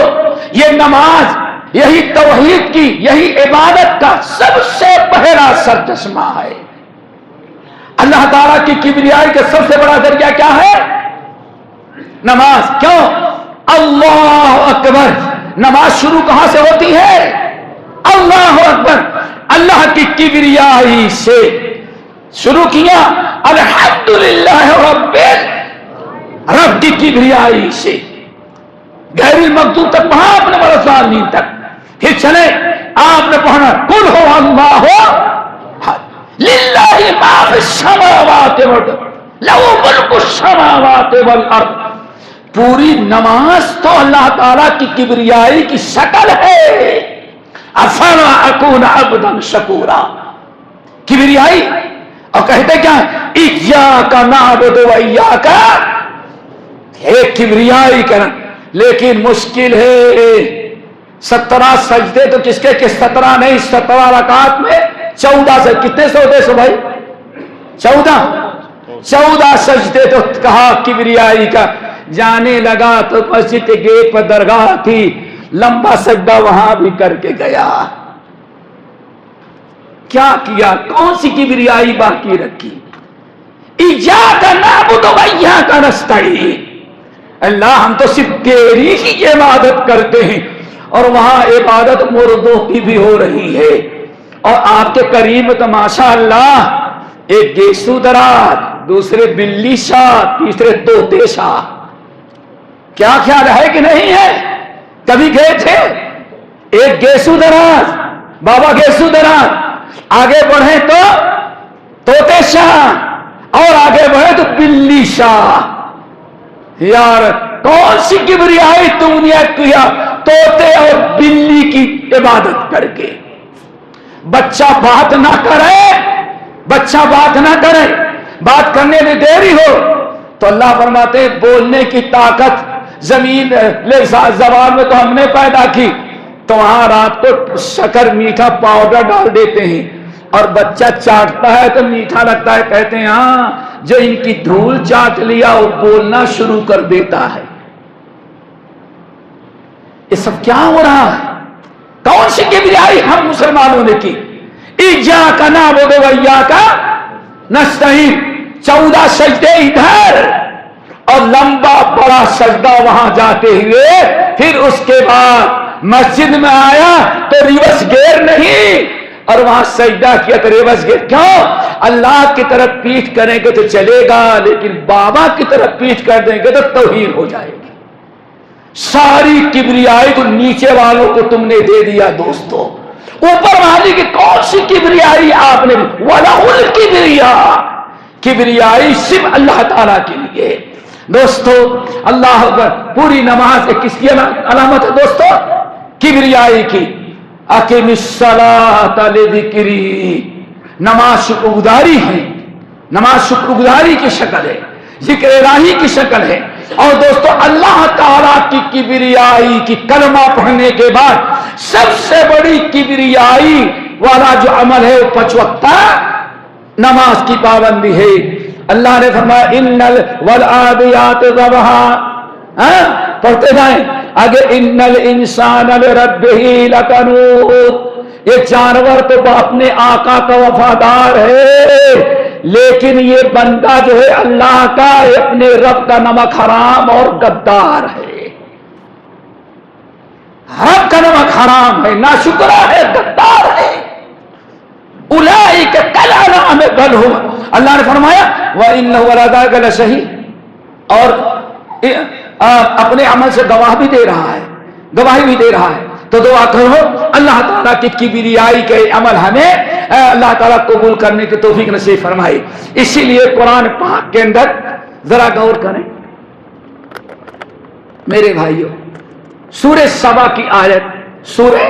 یہ نماز، یہی توحید کی، یہی عبادت کا سب سے پہلا سرچشمہ ہے۔ اللہ تعالیٰ کی کبریائی کا سب سے بڑا ذریعہ کیا ہے؟ نماز۔ کیوں؟ اللہ اکبر۔ نماز شروع کہاں سے ہوتی ہے؟ اللہ اکبر، اللہ کی کبریائی سے شروع کیا، الحمدللہ رب کی کبریائی سے، غیر المغضوب تک پڑھا آپ نے، والضالین تک، پھر چلے آپ نے پڑھنا قل هو اللہ للہ ما فی السماوات والارض لہ ملک السماوات والارض۔ پوری نماز تو اللہ تعالیٰ کی کبریائی کی شکل ہے۔ افلا اکون عبدا شکورا، کبریائی، اور کہتے کیا ایاک نعبد و ایاک، ایک کبریائی کرنا، لیکن مشکل ہے 17 سجدے تو کس کے 17 نہیں، 17 رکعت میں 14 سے کتنے سو ہوتے سو بھائی؟ 14 سجدے تو کہا کبریائی کا. جانے لگا تو مسجد کے گیٹ پر درگاہ تھی، لمبا سجدہ وہاں بھی کر کے گیا. کیا کیا؟ کون سی کبریائی باقی رکھی؟ ایاک نعبد و ایاک نستعین. اللہ ہم تو صرف تیری ہی عبادت کرتے ہیں، اور وہاں عبادت مردوں کی بھی ہو رہی ہے. اور آپ کے کریم تو ماشاء اللہ ایک گیسو درات، دوسرے بلی شاہ، تیسرے طوطے شاہ. کیا خیال ہے کہ نہیں ہے؟ کبھی گئے تھے؟ ایک گیسو دراز، بابا گیسو دراز، آگے بڑھے تو طوطے شاہ، اور آگے بڑھے تو بلی شاہ. یار کون سی کبریائی تم نے کیا طوطے اور بلی کی عبادت کر کے؟ بچہ بات نہ کرے، بچہ بات نہ کرے، بات کرنے میں دیری ہو تو اللہ فرماتے ہیں بولنے کی طاقت زمین زبان میں تو ہم نے پیدا کی. تو وہاں رات کو شکر میٹھا پاؤڈر ڈال دیتے ہیں، اور بچہ چاٹتا ہے تو میٹھا لگتا ہے، کہتے ہیں ہاں جو ان کی دھول چاٹ لیا وہ بولنا شروع کر دیتا ہے. یہ سب کیا ہو رہا ہے؟ کون سی کبریائی ہم مسلمانوں نے کی؟ ایاک نعبد و ایاک نستعین. 14 سجدے ادھر اور لمبا بڑا سجدہ وہاں جاتے ہوئے، پھر اس کے بعد مسجد میں آیا تو ریورس گیئر نہیں، اور وہاں سجدہ کیا تو ریورس گیئر. کیوں؟ اللہ کی طرف پیٹھ کریں گے تو چلے گا، لیکن بابا کی طرف پیٹھ کر دیں گے تو توہین ہو جائے گی. ساری کبریائی تو نیچے والوں کو تم نے دے دیا دوستو. اوپر والی کی کون سی کبریائی آپ نے؟ وَلَهُ الْكِبْرِيَاءُ. کبریائی صرف اللہ تعالیٰ کے لیے. دوستو اللہ اکبر. پوری نماز کس کی علامت ہے دوستو؟ کبریائی کی. اقم الصلاۃ لذکری. نماز شکر گزاری ہے، نماز شکر گزاری کی شکل ہے، ذکر الہی کی شکل ہے. اور دوستو اللہ تعالیٰ کی کبریائی کی کلمہ پڑھنے کے بعد سب سے بڑی کبریائی والا جو عمل ہے وہ 5 وقتہ نماز کی پابندی ہے. اللہ نے فرمایا ان والعادیات ضبحا. پڑھتے جائیں آگے، ان الانسان لربہ لکنود. یہ جانور تو اپنے آقا کا وفادار ہے، لیکن یہ بندہ جو ہے اللہ کا اپنے رب کا نمک حرام اور غدار ہے. رب کا نمک حرام ہے، ناشکرا ہے، غدار ہے. اولئک کالانعام بل هم. اللہ نے فرمایا وَإِنَّهُ لَذَاكَ لَشَهِيدٌ. اور اپنے عمل سے گواہ بھی دے رہا ہے، گواہی بھی دے رہا ہے. تو دعا کرو اللہ تعالیٰ کی کبریائی کے عمل ہمیں اللہ تعالیٰ قبول کرنے کی توفیق نصیب فرمائے. اسی لیے قرآن پاک کے اندر ذرا غور کریں میرے بھائیوں. سورہ سبا کی آیت، سورہ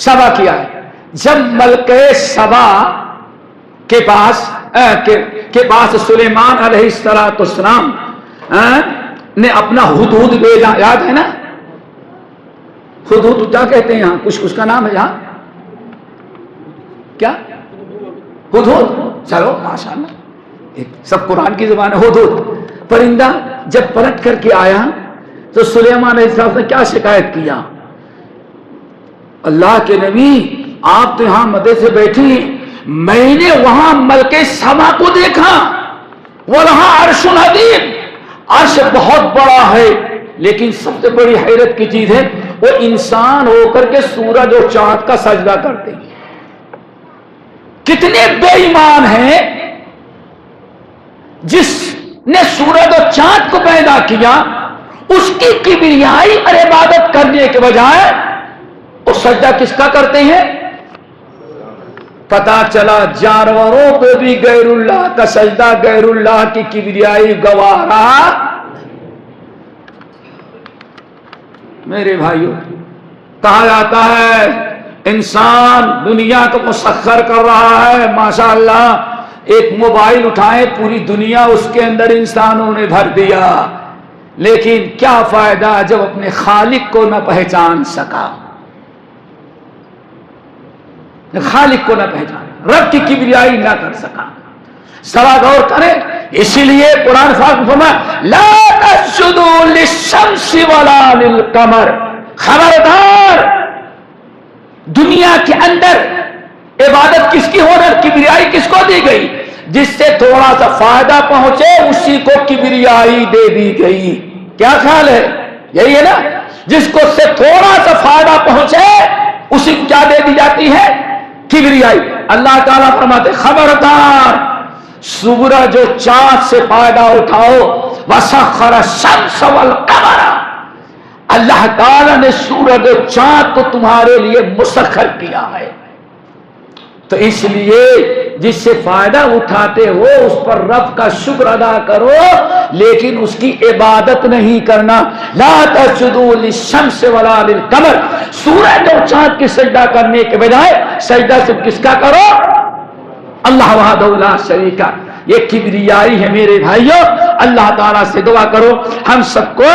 سبا کی آیت، جب ملکہ سبا کے پاس سلیمان علیہ السلام نے اپنا ہدہد بھیجا، یاد ہے نا؟ ہدہد کیا کہتے ہیں یہاں؟ کچھ اس کا نام ہے یہاں کیا؟ ہدہد. چلو ماشاءاللہ سب قرآن کی زبان ہے. ہدہد پرندہ جب پلٹ کر کے آیا تو سلیمان علیہ السلام نے کیا شکایت کیا؟ اللہ کے نبی آپ تو یہاں مدے سے بیٹھی، میں نے وہاں ملکہ سبا کو دیکھا، وہاں عرش عظیم، عرش بہت بڑا ہے، لیکن سب سے بڑی حیرت کی چیز ہے وہ انسان ہو کر کے سورج اور چاند کا سجدہ کرتے ہیں. کتنے بے ایمان ہیں جس نے سورج اور چاند کو پیدا کیا، اس کی کبریائی اور عبادت کرنے کے بجائے وہ سجدہ کس کا کرتے ہیں؟ پتا چلا جانوروں کو بھی غیر اللہ کا سجدہ، غیر اللہ کی کبریائی گوارا. میرے بھائیوں کہا جاتا ہے انسان دنیا کو مسخر کر رہا ہے، ماشاءاللہ ایک موبائل اٹھائے پوری دنیا اس کے اندر انسانوں نے بھر دیا، لیکن کیا فائدہ جب اپنے خالق کو نہ پہچان سکا، خالق کو نہ پہچان، رب کی کبریائی نہ کر سکا۔ ذرا غور کریں، اسی لیے قرآن پاک میں فرمایا لا تسجدوا للشمس ولا للقمر، خبردار دنیا کے اندر عبادت کس کی ہو رہی، کبریائی کس کو دی گئی؟ جس سے تھوڑا سا فائدہ پہنچے اسی کو کبریائی دے دی گئی۔ کیا خیال ہے؟ یہی ہے نا، جس کو سے تھوڑا سا فائدہ پہنچے اسی کو کیا دے دی جاتی ہے؟ کبریائی۔ اللہ تعالیٰ فرماتے خبردار سورج و چاند سے فائدہ اٹھاؤ، وسخر الشمس والقمر، اللہ تعالیٰ نے سورج و چاند کو تمہارے لیے مسخر کیا ہے۔ تو اس لیے جس سے فائدہ اٹھاتے ہو اس پر رب کا شکر ادا کرو، لیکن اس کی عبادت نہیں کرنا۔ لا تسجدوا للشمس ولا للقمر، سورج اور چاند کی سجدہ کرنے کے بجائے سجدہ صرف کس کا کرو؟ اللہ وحدہ لا شریک۔ یہ کبریائی ہے میرے بھائیوں۔ اللہ تعالیٰ سے دعا کرو ہم سب کو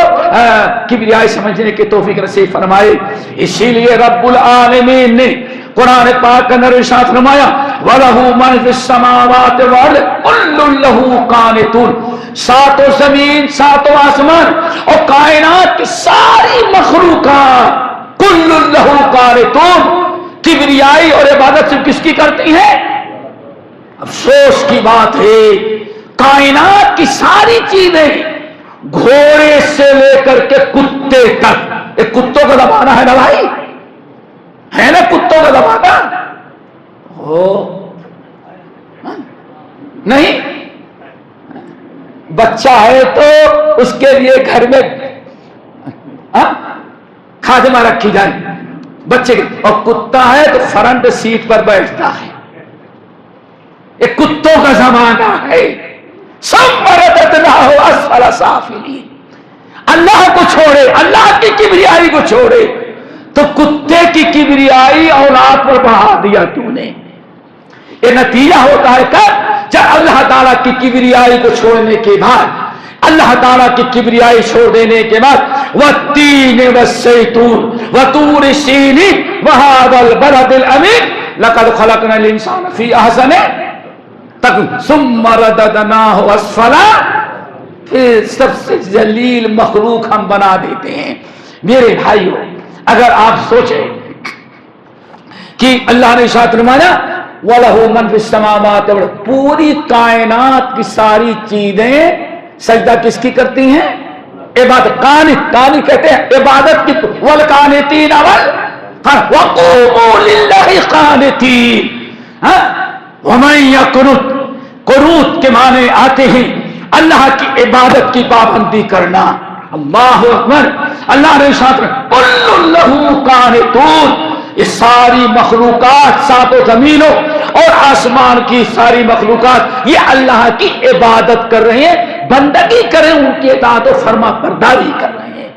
کبریائی سمجھنے کی توفیق نصیب فرمائے۔ اسی لیے رب العالمین نے قرآن پاک کا ارشاد فرمایا وَلَهُ مَنْ فِي السَّمَاوَاتِ وَالْأَرْضِ كُلٌّ لَهُ قَانِتُونَ، ساتوں زمین، ساتوں آسمان اور کائنات کی ساری مخلوقات كُلٌّ لَهُ قَانِتُونَ، کبریائی اور عبادت صرف کس کی کرتی ہیں؟ افسوس کی بات ہے کائنات کی ساری چیزیں، گھوڑے سے لے کر کے کتے تک، ایک کتوں کا زمانہ ہے نا بھائی، ہے نا کتوں کا زمانہ ہو نہیں؟ بچہ ہے تو اس کے لیے گھر میں خادمہ رکھی جائے بچے کی، اور کتا ہے تو فرنٹ سیٹ پر بیٹھتا ہے۔ یہ کتوں کا زمانہ ہے۔ ثم رددناہ اسفل سافلین، اللہ کو چھوڑے، اللہ کی کبریائی کو چھوڑے تو کتے کی کبریائی اولاد پر بڑھا دیا کیوں نے؟ یہ نتیجہ ہوتا ہے کہ جب اللہ تعالیٰ کی کبریائی کو چھوڑنے کے بعد، اللہ تعالیٰ کی کبریائی چھوڑ دینے کے بعد والتین والزیتون وطور سینین وہذا البلد الامین لقد خلقنا الانسان فی احسن تقویم ثم رددناہ اسفل، پھر سب سے ذلیل مخلوق ہم بنا دیتے ہیں۔ میرے بھائیوں، اگر آپ سوچیں کہ اللہ نے ارشاد فرمایا وَلَهُ مَنْ فِي السَّمَاوَاتِ وَالْأَرْضِ، پوری کائنات کی ساری چیزیں سجدہ کس کی کرتی ہیں؟ عبادت۔ قانت کہتے ہیں عبادت کی، وَالْقَانِتِينَ وَقُومُوا لِلَّهِ قَانِتِينَ۔ وَمَن يَقْنُتْ، قنوت کے معنی آتے ہیں اللہ کی عبادت کی پابندی کرنا۔ اللہ اکبر۔ اللہ نے ارشاد کل لہ قانتون، یہ ساری مخلوقات، ساتوں زمینوں اور آسمان کی ساری مخلوقات یہ اللہ کی عبادت کر رہے ہیں، بندگی کریں، ان کی اطاعت و فرما برداری کر رہے ہیں۔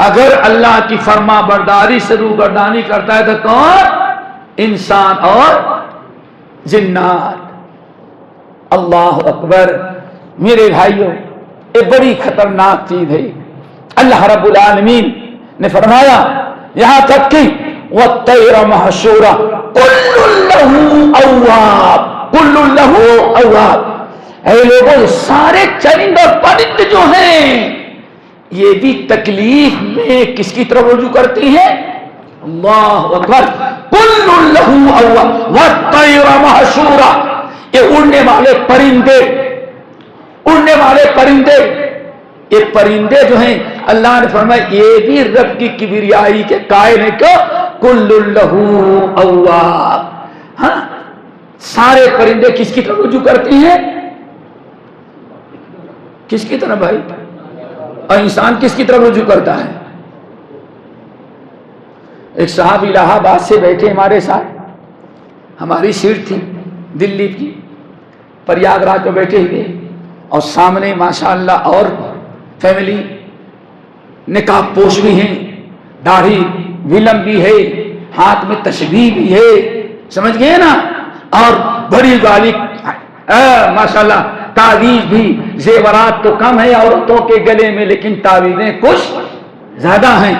اگر اللہ کی فرما برداری سے روگردانی کرتا ہے تو کون؟ انسان اور جنات۔ اللہ اکبر۔ میرے بھائیوں، ایک بڑی خطرناک چیز ہے، اللہ رب العالمین نے فرمایا یہاں تک کہ وَالطَّيْرَ مَحْشُورًا كُلٌّ لَهُ أَوَّابٌ، كُلٌّ لَهُ أَوَّابٌ۔ اے لوگوں، سارے چرند اور پرند جو ہیں یہ بھی تکلیف میں کس کی طرف رجوع کرتی ہیں؟ اللہ اکبر۔ كُلٌّ لَهُ أَوَّابٌ وَالطَّيْرَ مَحْشُورًا، یہ اڑنے والے پرندے، اڑنے والے پرندے، یہ پرندے جو ہیں اللہ نے فرمایا یہ بھی رب کی کبریائی کے قائل ہیں۔ کیوں؟ کل لہو اواب۔ ہاں، سارے پرندے کس کی طرف رجوع کرتی ہیں؟ کس کی طرف بھائی؟ اور انسان کس کی طرف رجوع کرتا ہے؟ ایک صاحب الہ آباد سے بیٹھے ہمارے ساتھ، ہماری سیٹ تھی دلی کی، پریاگ راج میں بیٹھے ہوئے، اور سامنے ماشاءاللہ اور فیملی نقاب پوش بھی ہیں، داڑھی بھی لمبی ہے، ہاتھ میں تسبیح بھی ہے، سمجھ گئے نا، اور بڑی گالی ماشاءاللہ تعویذ بھی زیورات تو کم ہے عورتوں کے گلے میں، لیکن تعویذیں کچھ زیادہ ہیں۔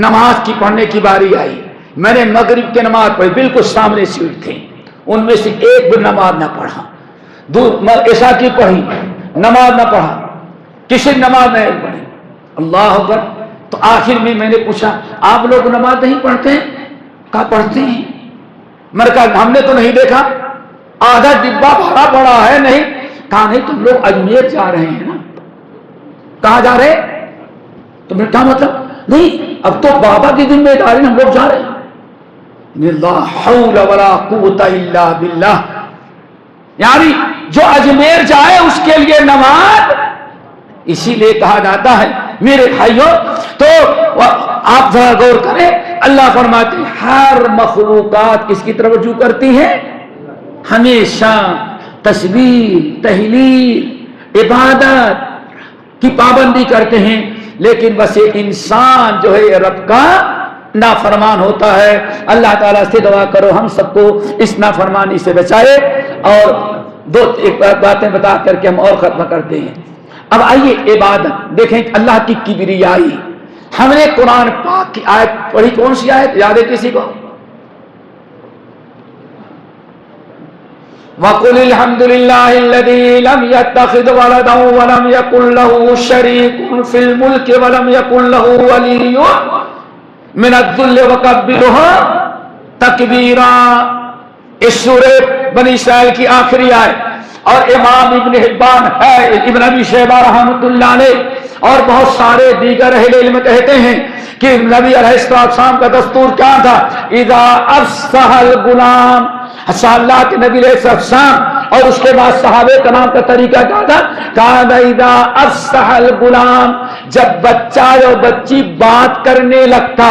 نماز کی پڑھنے کی باری آئی، میں نے مغرب کی نماز پڑھی، بالکل سامنے سیٹ تھی، ان میں سے ایک بھی نماز نہ پڑھا، عشاء کی پڑھی نماز نہ پڑھا، کسی نماز نہیں پڑھی، اللہ اکبر۔ تو آخر میں نے پوچھا آپ لوگ نماز نہیں پڑھتے ہیں؟ کہا پڑھتے ہیں۔ میں نے کہا ہم نے تو نہیں دیکھا، آدھا ڈبہ بھرا پڑا ہے نہیں۔ کہا نہیں تم لوگ اجمیر جا رہے ہیں نا۔ کہاں جا رہے؟ تم نے کہا مطلب نہیں، اب تو بابا کی ذمہ داری ہم لوگ جا رہے ہیں۔ لا حول ولا قوت الا باللہ، یعنی جو اجمیر جائے اس کے لیے نماز، اسی لیے کہا جاتا ہے میرے بھائیوں، تو آپ ذرا غور کریں، اللہ فرماتے ہیں ہر مخلوقات کس کی طرف رجوع کرتی ہے؟ ہمیشہ تسبیح، تہلیل، عبادت کی پابندی کرتے ہیں، لیکن بس ایک انسان جو ہے رب کا نافرمان ہوتا ہے۔ اللہ تعالیٰ سے دعا کرو ہم سب کو اس نافرمانی سے بچائے۔ اور ایک باتیں بتا کر کے ہم اور ختم کرتے ہیں۔ اب آئیے عبادت دیکھیں، اللہ کی کبریائی۔ ہم نے قرآن پاک کی آیت پڑھی، کون سی آیت یاد ہے کسی کو؟ وَقُلِ الْحَمْدُ لِلَّهِ الَّذِي لَمْ يَتَّخِذْ وَلَدًا وَلَمْ يَكُنْ لَهُ شَرِيكٌ فِي الْمُلْكِ وَلَمْ يَكُنْ لَهُ وَلِيٌّ مِنَ الذُّلِّ وَكَبِّرْهُ تَكْبِيرًا۔ اس سورہ بنی اسرائیل کی آخری آیت، اور امام ابن حبان ہے، ابن ابی شیبہ رحمۃ اللہ علیہ اور بہت سارے دیگر اہل علم کہتے ہیں کہ نبی علیہ السلام کا دستور کیا تھا؟ اذا افصح الغلام، اللہ کے نبی علیہ السلام اور اس کے بعد صحابہ کرام کا طریقہ کیا تھا؟ کان اذا افصح الغلام، جب بچہ یا بچی بات کرنے لگتا،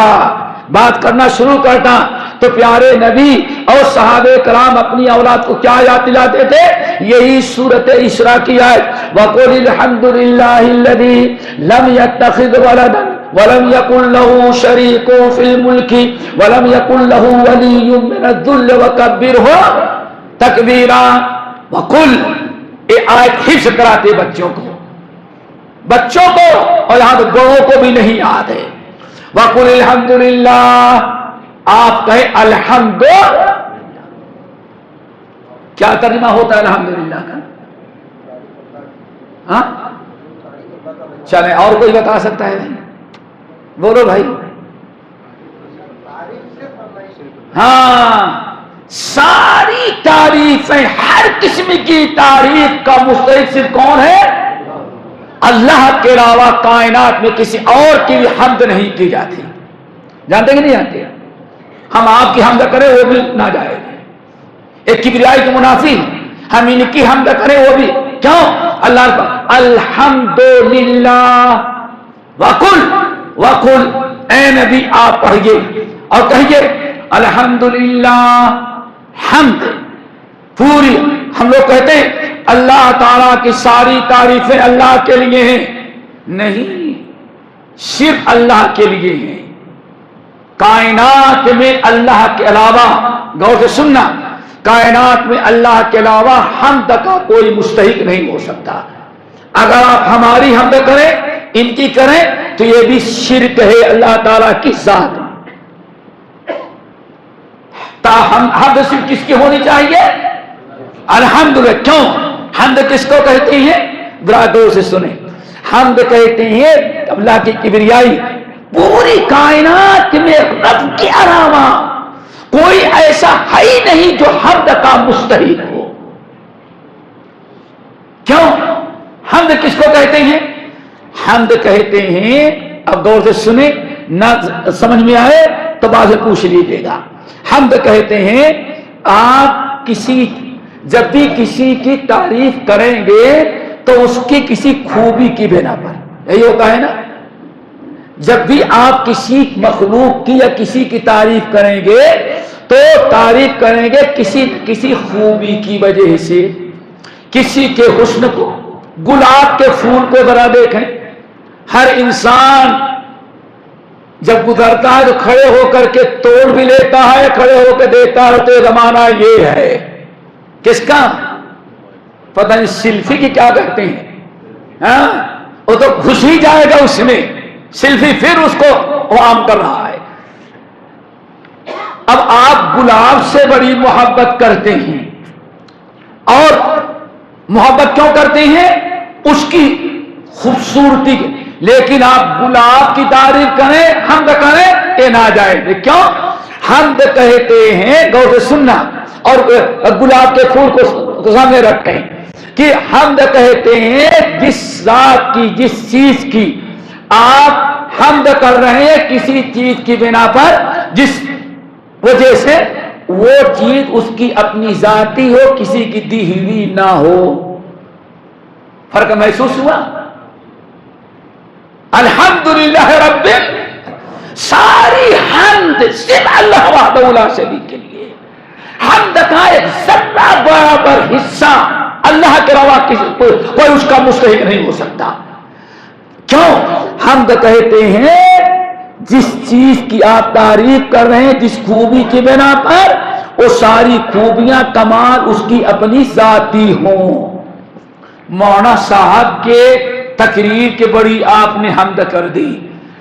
بات کرنا شروع کرتا، تو پیارے نبی اور صحابہ کرام اپنی اولاد کو کیا یاد دلاتے تھے؟ یہی سورۃ اسراء کی آیت، وَقُلِ الْحَمْدُ لِلَّهِ الَّذِي لَمْ يَتَّخِذْ وَلَدًا وَلَمْ يَكُنْ لَهُ شَرِيكٌ فِي الْمُلْكِ وَلَمْ يَكُنْ لَهُ وَلِيٌّ مِّنَ الذُّلِّ وَكَبِّرْهُ تَكْبِيرًا۔ وَقُلْ، یہ آیت حفظ کراتے بچوں کو اور یہاں تو بڑوں کو بھی نہیں یاد ہے۔ وَقُلِ الْحَمْدُ لِلَّهِ، آپ کہیں الحمد، کیا ترجمہ ہوتا ہے الحمدللہ کا؟ ہاں چلیں، اور کوئی بتا سکتا ہے؟ بولو بھائی۔ ہاں، ساری تعریفیں، ہر قسم کی تعریف کا مستحق صرف کون ہے؟ اللہ کے علاوہ کائنات میں کسی اور کی بھی حمد نہیں کی جاتی۔ جانتے کہ نہیں جانتے؟ ہم آپ کی حمد کریں وہ بھی ناجائز ہے، ایک کبریائی کے منافی، ہم ان کی حمد کریں وہ بھی کیوں؟ اللہ کا الحمدللہ۔ وقل، اے نبی آپ پڑھیے اور کہیے الحمدللہ، حمد پوری، ہم لوگ کہتے ہیں اللہ تعالیٰ کی ساری تعریفیں اللہ کے لیے ہیں، نہیں، صرف اللہ کے لیے ہیں۔ کائنات میں اللہ کے علاوہ، غور سے سننا، کائنات میں اللہ کے علاوہ حمد کا کوئی مستحق نہیں ہو سکتا۔ اگر آپ ہماری حمد کریں، ان کی کریں، تو یہ بھی شرک ہے اللہ تعالیٰ کی ذات۔ حمد صرف کس کی ہونی چاہیے؟ الحمدللہ۔ کیوں؟ حمد کس کو کہتے ہیں؟ ذرا غور سے سنیں، حمد کہتے ہیں اللہ کی کبریائی۔ پوری کائنات میں رب کے علاوہ کوئی ایسا ہے ہی نہیں جو حمد کا مستحق ہو۔ کیوں؟ حمد کس کو کہتے ہیں؟ حمد کہتے ہیں، اب غور سے سنیں، نہ سمجھ میں آئے تو بعد میں پوچھ لیجیے گا۔ حمد کہتے ہیں آپ جب بھی کسی کی تعریف کریں گے تو اس کی کسی خوبی کی بنا پر، یہی ہوتا ہے نا؟ جب بھی آپ کسی مخلوق کی یا کسی کی تعریف کریں گے تو تعریف کریں گے کسی خوبی کی وجہ سے، کسی کے حسن کو۔ گلاب کے پھول کو ذرا دیکھیں، ہر انسان جب گزرتا ہے تو کھڑے ہو کر کے توڑ بھی لیتا ہے، کھڑے ہو کے دیتا ہے، تو زمانہ یہ ہے کس کا؟ پتہ نہیں سیلفی کی کیا کہتے ہیں، ہاں وہ تو گھس ہی جائے گا اس میں، سیلفی پھر اس کو وہ عام کر رہا ہے۔ اب آپ گلاب سے بڑی محبت کرتے ہیں، اور محبت کیوں کرتے ہیں؟ اس کی خوبصورتی کی، لیکن آپ گلاب کی تعریف کریں، حمد کریں، یہ ناجائز ہے۔ کیوں؟ حمد کہتے ہیں، غور سے سننا اور گلاب کے پھول کو سامنے رکھیں کہ حمد کہتے ہیں جس ذات کی، جس چیز کی آپ حمد کر رہے ہیں، کسی چیز کی بنا پر جس وجہ سے وہ چیز اس کی اپنی ذاتی ہو، کسی کی دی ہوئی نہ ہو۔ فرق محسوس ہوا؟ الحمدللہ رب، ساری حمد صرف اللہ وحدہ لا شریک کے لیے۔ حمد کا ایک ذرہ برابر حصہ اللہ کے روا کوئی اس کا مستحق نہیں ہو سکتا۔ کیوں؟ حمد کہتے ہیں جس چیز کی آپ تعریف کر رہے ہیں، جس خوبی کی بنا پر وہ ساری خوبیاں کمال اس کی اپنی ذاتی ہوں۔ مولانا صاحب کے تقریر کے بڑی آپ نے حمد کر دی،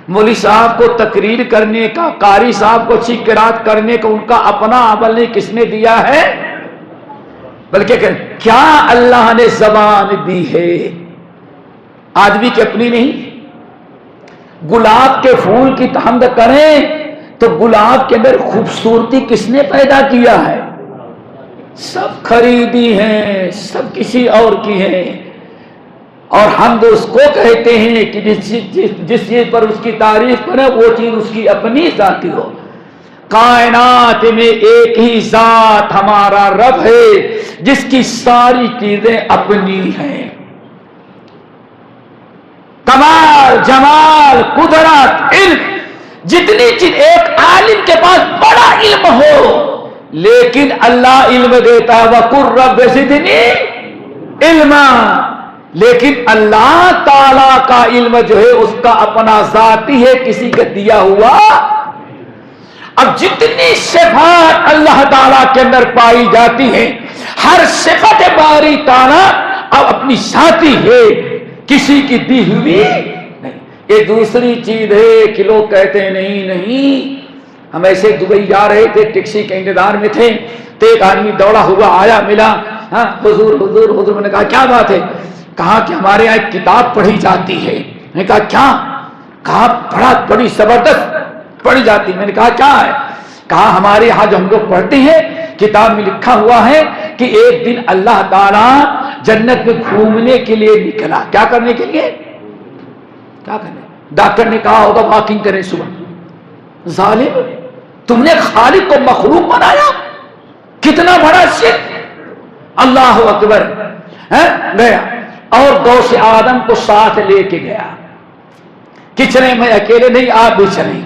مولوی صاحب کو تقریر کرنے کا، قاری صاحب کو اچھی قرات کرنے کا ان کا اپنا عمل نہیں، کس نے دیا ہے؟ بلکہ کیا اللہ نے زبان دی ہے، آدمی کی اپنی نہیں۔ گلاب کے پھول کی حمد کریں تو گلاب کے اندر خوبصورتی کس نے پیدا کیا ہے؟ سب خریدی ہیں، سب کسی اور کی ہیں۔ اور حمد اس کو کہتے ہیں کہ جس چیز پر اس کی تعریف کرے وہ چیز اس کی اپنی ذاتی ہو۔ کائنات میں ایک ہی ذات ہمارا رب ہے جس کی ساری چیزیں اپنی ہیں۔ کمال، جمال، قدرت، علم، جتنی چیز ایک عالم کے پاس بڑا علم ہو، لیکن اللہ علم دیتا ہے وَقُلْ رَبِّ زِدْنِی عِلْمًا، لیکن اللہ تعالی کا علم جو ہے اس کا اپنا ذاتی ہے، کسی کا دیا ہوا۔ اب جتنی صفات اللہ تعالیٰ کے اندر پائی جاتی ہیں، ہر صفت باری تعالیٰ اب اپنی ذاتی ہے، کسی کی دی ہوئی نہیں۔ یہ دوسری چیز ہے کہ لوگ کہتے ہیں نہیں، ہم ایسے دبئی جا رہے تھے، ٹیکسی کے انتظار میں تھے تو ایک آدمی دوڑا ہوا آیا، ملا، ہاں حضور حضور حضور۔ میں نے کہا کیا بات ہے؟ کہا کہ ہمارے یہاں ایک کتاب پڑھی جاتی ہے۔ میں نے کہا کیا؟ کہا بڑی زبردست پڑھی جاتی ہے۔ میں نے کہا کیا ہے؟ کہا ہمارے یہاں جو ہم لوگ پڑھتے ہیں کتاب میں لکھا ہوا ہے کہ ایک دن اللہ تعالیٰ جنت میں گھومنے کے لیے نکلا۔ کیا کرنے کے لیے؟ کیا کرنے؟ ڈاکٹر نے کہا ہوگا واکنگ کریں صبح۔ ظالم، تم نے خالق کو مخلوق بنایا، کتنا بڑا شرک! اللہ اکبر۔ گیا اور غوث آدم کو ساتھ لے کے گیا کہ چلیں، میں اکیلے نہیں، آپ بھی چلیں۔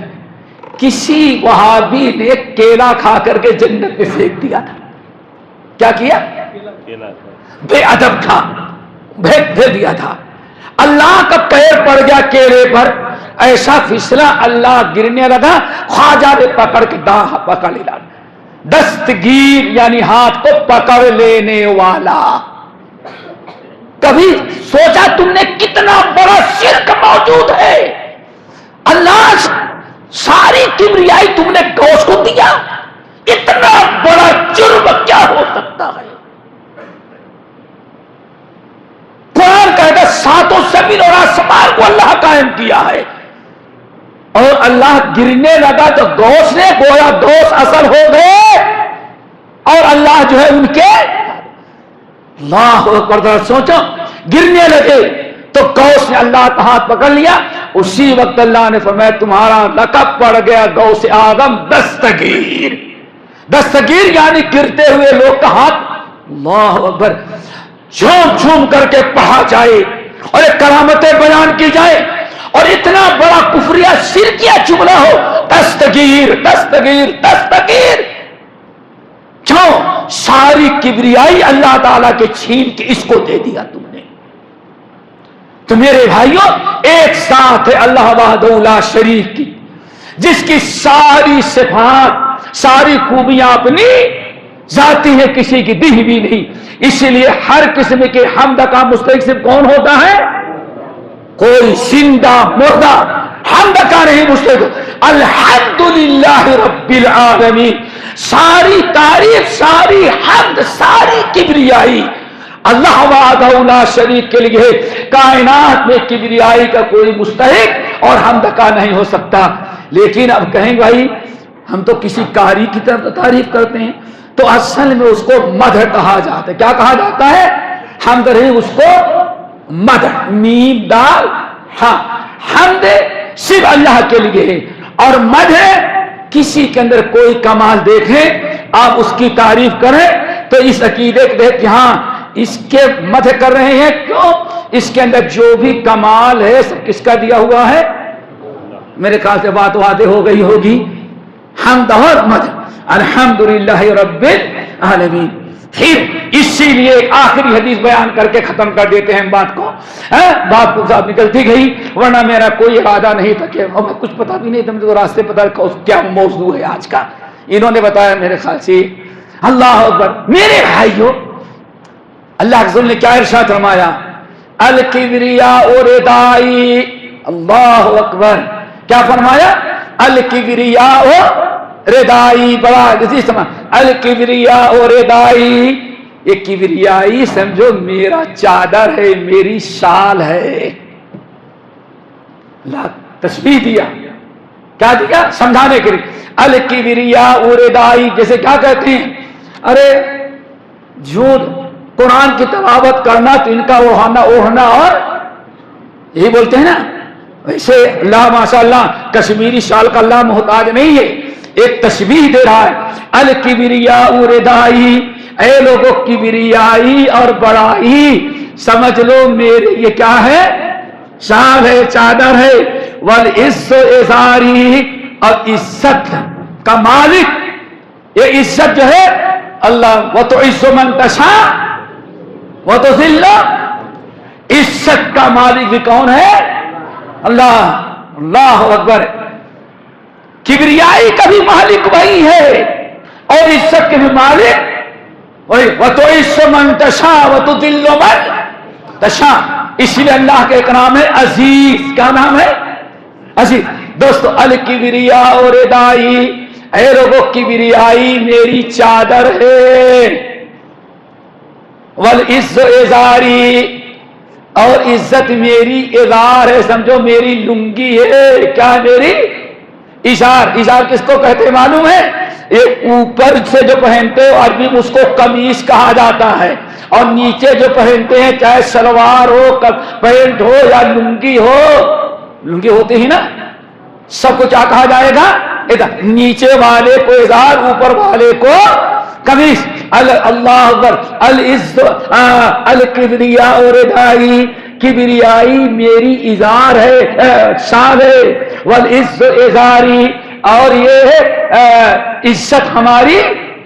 کسی وہابی نے کیلا کھا کر کے جنت میں پھینک دیا تھا۔ کیا کیا؟ بے ادب تھا، پھینک دیا تھا۔ اللہ کا پیر پڑ گیا کیلے پر، ایسا پھسلا اللہ گرنے لگا، خواجہ نے پکڑ کے داں پکڑ لیا۔ دستگیر یعنی ہاتھ کو پکڑ لینے والا۔ کبھی سوچا تم نے کتنا بڑا شرک موجود ہے؟ اللہ ساری کبریائی تم نے غوث کو دیا، اتنا بڑا جرم کیا ہو سکتا ہے؟ قرآن کہتا ہے ساتوں زمین اور آسمان کو اللہ قائم کیا ہے، اور اللہ گرنے لگا تو غوث نے گویا غوث اثر ہو گئے، اور اللہ جو ہے ان کے اللہ اکبر۔ سوچو گرنے لگے تو غوث نے اللہ کا ہاتھ پکڑ لیا۔ اسی وقت اللہ نے فرمایا تمہارا لقب پڑ گیا غوث آدم دستگیر۔ دستگیر یعنی گرتے ہوئے لوگ کا ہاتھ اللہ اکبر جھوم جھوم کر کے پڑھا جائے اور ایک کرامتیں بیان کی جائے اور اتنا بڑا کفریہ شرکیہ جملہ ہو، دستگیر دستگیر دستگیر۔ کیوں؟ ساری کبریائی اللہ تعالیٰ کے چھین کے اس کو دے دیا تم نے۔ تو میرے بھائیوں، ایک ساتھ ہے اللہ وحدہ لا شریک کی، جس کی ساری صفات، ساری خوبیاں اپنی ذاتی ہے, کسی کی دی بھی نہیں. اسی لیے ہر قسم کے حمد کا مستحق صرف کون ہوتا ہے؟ کوئی زندہ مردہ حمد کا نہیں مستحق. الحمدللہ رب العالمین, ساری تعریف, ساری حمد, ساری کبریائی اللہ وحدہ لا شریک کے لیے. کائنات میں کبریائی کا کوئی مستحق اور حمد کا نہیں ہو سکتا. لیکن اب کہیں بھائی ہم تو کسی قاری کی طرف تعریف کرتے ہیں, تو اصل میں اس کو مدح کہا جاتا ہے. کیا کہا جاتا ہے؟ حمد نہیں, اس کو مدح, میم دال ہاں. حمد صرف اللہ کے لیے ہے, اور مدح کسی کے اندر کوئی کمال دیکھیں آپ اس کی تعریف کریں تو اس عقیدے کے تحت ہاں اس کے مدح کر رہے ہیں. کیوں؟ اس کے اندر جو بھی کمال ہے سب کس کا دیا ہوا ہے؟ میرے خیال سے بات واضح ہو گئی ہوگی. حمد اور مدح الحمدللہ رب العالمین. پھر اسی لیے ایک آخری حدیث بیان کر کے ختم کر دیتے ہیں بات کو. بات کو صاحب نکلتی گئی, ورنہ میرا کوئی ارادہ نہیں تھا کہ کچھ پتا بھی نہیں تھا, مجھے تو راستے پتا کیا موضوع ہے آج کا. انہوں نے بتایا میرے خیال سے. اللہ اکبر. میرے بھائیو, اللہ کے رسول نے کیا ارشاد فرمایا؟ الکبریاء ردائی. اللہ اکبر. کیا فرمایا؟ الکبریاء ردائی. بڑا عزیز سمجھ, الکبریاء ردائی. یہ کبریائی سمجھو میرا چادر ہے, میری شال ہے. اللہ تشبیہ دیا. کیا دیا؟ سمجھانے کے لیے. الکبریاء ردائی, جیسے کیا کہتے ہیں, ارے جو قرآن کی تلاوت کرنا تو ان کا اوڑھنا اور یہی بولتے ہیں نا. ویسے اللہ ماشاء اللہ کشمیری شال کا اللہ محتاج نہیں ہے, ایک تشبیہ دے رہا ہے. الکبریاء ردائی, اے لوگوں کبریائی اور بڑائی سمجھ لو میرے یہ کیا ہے؟ شال ہے, چادر ہے. والعز ازاری, اور عزت کا مالک یہ عزت جو ہے اللہ. وتعز من تشاء وتذل, عزت کا مالک بھی کون ہے؟ اللہ. اللہ اکبر. کبریائی کا بھی مالک وہی ہے اور عزت کے بھی مالک وہی. وتعز من تشاء وتذل من تشاء. اس لیے اللہ کا ایک نام ہے عزیز. کیا نام ہے؟ عزیز. دوستو الکبریاء ردائی, اے لوگوں کبریائی میری چادر ہے. والعز ازاری, اور عزت میری ازار ہے, سمجھو میری لنگی ہے. کیا میری؟ ازار. ازار کس کو کہتے ہیں معلوم ہے؟ یہ اوپر سے جو پہنتے ہو عربی میں اس کو قمیص کہا جاتا ہے, اور نیچے جو پہنتے ہیں چاہے سلوار ہو, پینٹ ہو یا لنگی ہو, لنگی ہوتی ہی نا, سب کو کیا کہا جائے گا؟ ادھر نیچے والے کو ازار, اوپر والے کو قمیص. اللہ اکبر. العز الکبریاء ردائی, کبریائی میری ازار ہے, شال ہے. والعز ازاری, اور یہ ہے عزت ہماری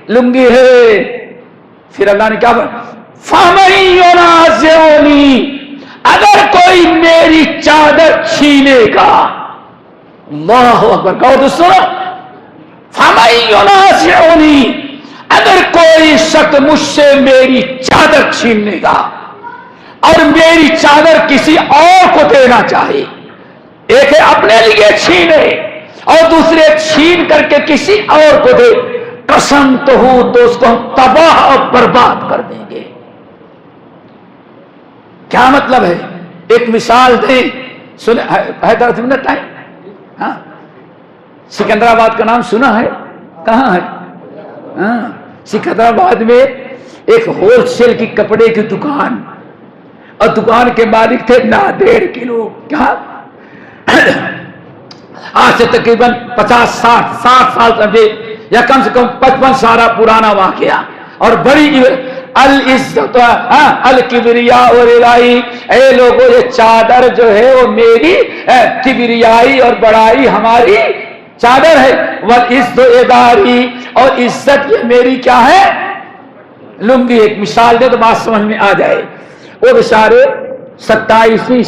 لنگی ہے. پھر اللہ نے کیا بولا؟ فَمَن يُنَازِعُنِي, اگر کوئی میری چادر چھینے گا. اللہ اکبر. کہو تو سنو. فَمَن يُنَازِعُنِي, اگر کوئی شخص مجھ سے میری چادر چھیننے گا اور میری چادر کسی اور کو دینا چاہے, ایک ہے اپنے لیے چھینے اور دوسرے چھین کر کے کسی اور کو دے, قسم تو ہو تو اس کو ہم تباہ اور برباد کر دیں گے. کیا مطلب ہے؟ ایک مثال دیں. سنے حیدرآباد میں ٹائم, ہاں سکندرآباد کا نام سنا ہے؟ کہاں ہے؟ ہاں سکندرآباد میں ایک ہول سیل کی کپڑے کی دکان, اور دکان کے مالک تھے نادر کے لوگ. کیا آج سے تقریباً 50-60 سال سمجھے, یا کم سے کم 55 سال پرانا واقعہ. اور بڑی العزت الکبریاء ردائی, اے لوگوں یہ چادر جو ہے وہ میری کبریائی اور بڑائی ہماری چادر ہے. والعز ازاری, اور عزت یہ میری کیا ہے؟ لنگی. ایک مثال دے تو بات سمجھ میں آ جائے. وہ بیچارے 27ویں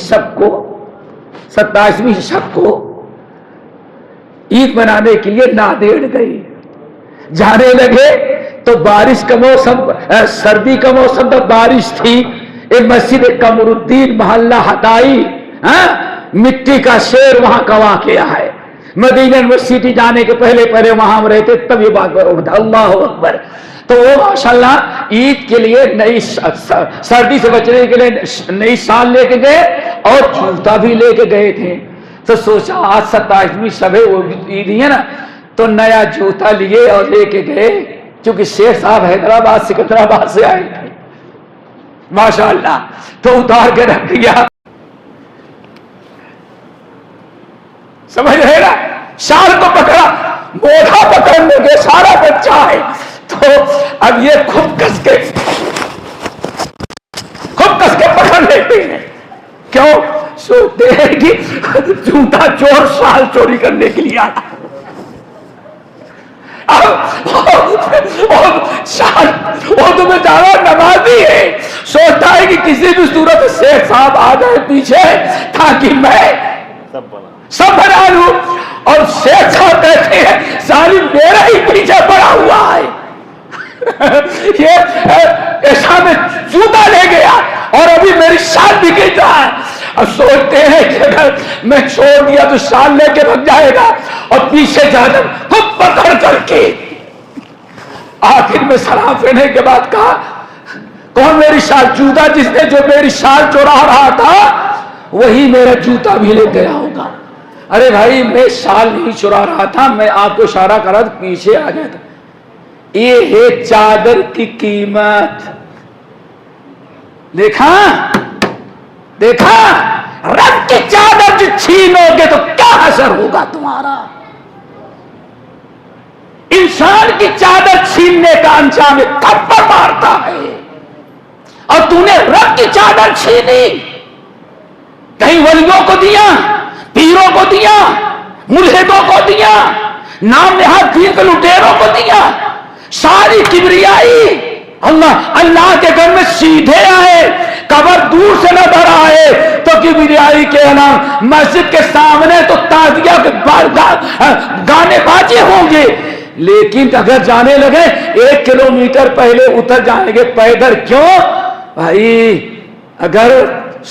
شب کو عید منانے کے لیے نادر گئے. جانے لگے, تو بارش کا موسم، سردی کا موسم تھا، بارش تھی. ایک مسجد قمرالدین محلہ ہتائی، مٹی کا شیر وہاں کا واقعہ ہے. مدینہ یونیورسٹی جانے کے پہلے وہاں ہم رہتے، تب یہ بات اٹھا. اللہ اکبر. تو وہ ماشاءاللہ عید کے لیے نئی سردی سے بچنے کے لیے نئی سال لے کے گئے اور جوتا بھی لے کے گئے تھے. تو سوچا آج 27ویں شب ہے، وہ عید ہی ہے نا، تو نیا جوتا لیے اور لے کے گئے. چونکہ شیخ صاحب حیدرآباد سکندرآباد سے آئے تھے ماشاءاللہ، تو اتار کے رکھ دیا. سمجھ رہے نا؟ شال کو پکڑا، موڑا پکڑنے کے سارا بچہ ہے. تو اب یہ خود کس کے پکڑ لیتے ہیں. کیوں؟ سوچتے ہیں کہ جوتا چور شال چوری کرنے کے لیے آیا. شال وہ تو بیچارہ نمازی ہے، سوچتا ہے کہ کسی بھی صورت شیخ صاحب آ جائے پیچھے تاکہ میں سب بنا لوں. اور شیخ صاحب کہتے ہیں ظالم میرا ہی پیچھے پڑا ہوا ہے. یہ ایسا میں جوتا لے گیا اور ابھی میری شال بگڑ رہا ہے. اب سوچتے ہیں کہ اگر میں چھوڑ دیا تو شال لے کے بھگ جائے گا، اور پیچھے جا کر خود پکڑ کر کے آخر میں سلام پھیرنے کے بعد کہا کون میری شال؟ جوتا جس نے جو میری شال چورا رہا تھا وہی میرا جوتا بھی لے گیا ہوگا. ارے بھائی میں شال نہیں چورا رہا تھا، میں آپ کو اشارہ کر رہا تھا پیچھے آ گیا تھا. یہ ہے چادر کی قیمت. دیکھا رب کی چادر جو چھینو گے تو کیا اثر ہوگا تمہارا. انسان کی چادر چھیننے کا انجام تھپڑ مارتا ہے، اور تو نے رب کی چادر چھینی. کہیں ولیوں کو دیا، پیروں کو دیا، ملحدوں کو دیا، نام نہاد دین کے لٹیروں کو دیا. ساری کبریائی اللہ کے گھر میں سیدھے آئے، قبر دور سے نہ بھر آئے تو کبریائی کے نام مسجد کے سامنے تو تازیہ کے گانے باجے ہوں گے. لیکن اگر جانے لگے 1 کلومیٹر پہلے اتر جائیں گے پیدل. کیوں بھائی؟ اگر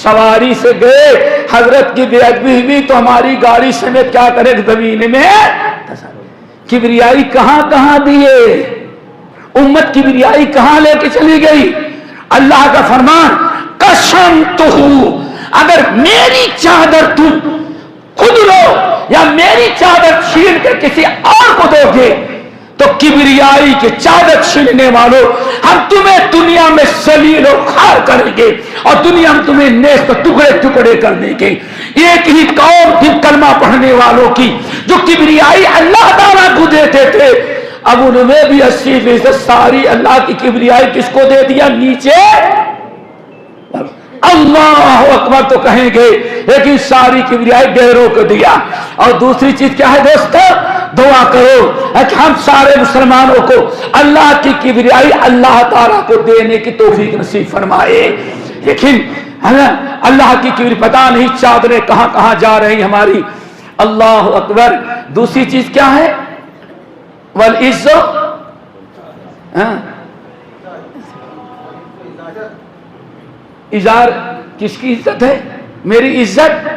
سواری سے گئے حضرت کی بے ادبی ہوئی تو ہماری گاڑی سمیت کیا کرے زمین میں. کبریائی کہاں کہاں دیے، امت کبریائی کہاں لے کے چلی گئی. اللہ کا فرمان قسم تو اگر میری چادر تم خود لو یا میری چادر چھین کے کسی اور کو دو گے تو کبریائی کے چادر چھیننے والوں ہم تمہیں دنیا میں ذلیل و خوار کریں گے اور دنیا میں تمہیں نیست ٹکڑے ٹکڑے کر دیں گے. ایک ہی قوم تھی کلمہ پڑھنے والوں کی جو کبریائی اللہ تعالیٰ کو دیتے تھے. اب انہوں نے بھی 80% ساری اللہ کی کبریائی کس کو دے دیا؟ نیچے. اللہ اکبر تو کہیں گے لیکن ساری کبریائی غیروں کو دیا. اور دوسری چیز کیا ہے دوستو؟ دعا کرو کہ ہم سارے مسلمانوں کو اللہ کی کبریائی اللہ تعالیٰ کو دینے کی توفیق نصیب فرمائے. لیکن اللہ کی کبریائی پتہ نہیں چادریں کہاں کہاں جا رہی ہماری. اللہ اکبر. دوسری چیز کیا ہے؟ والعزت. ازار کس کی عزت ہے؟ میری عزت.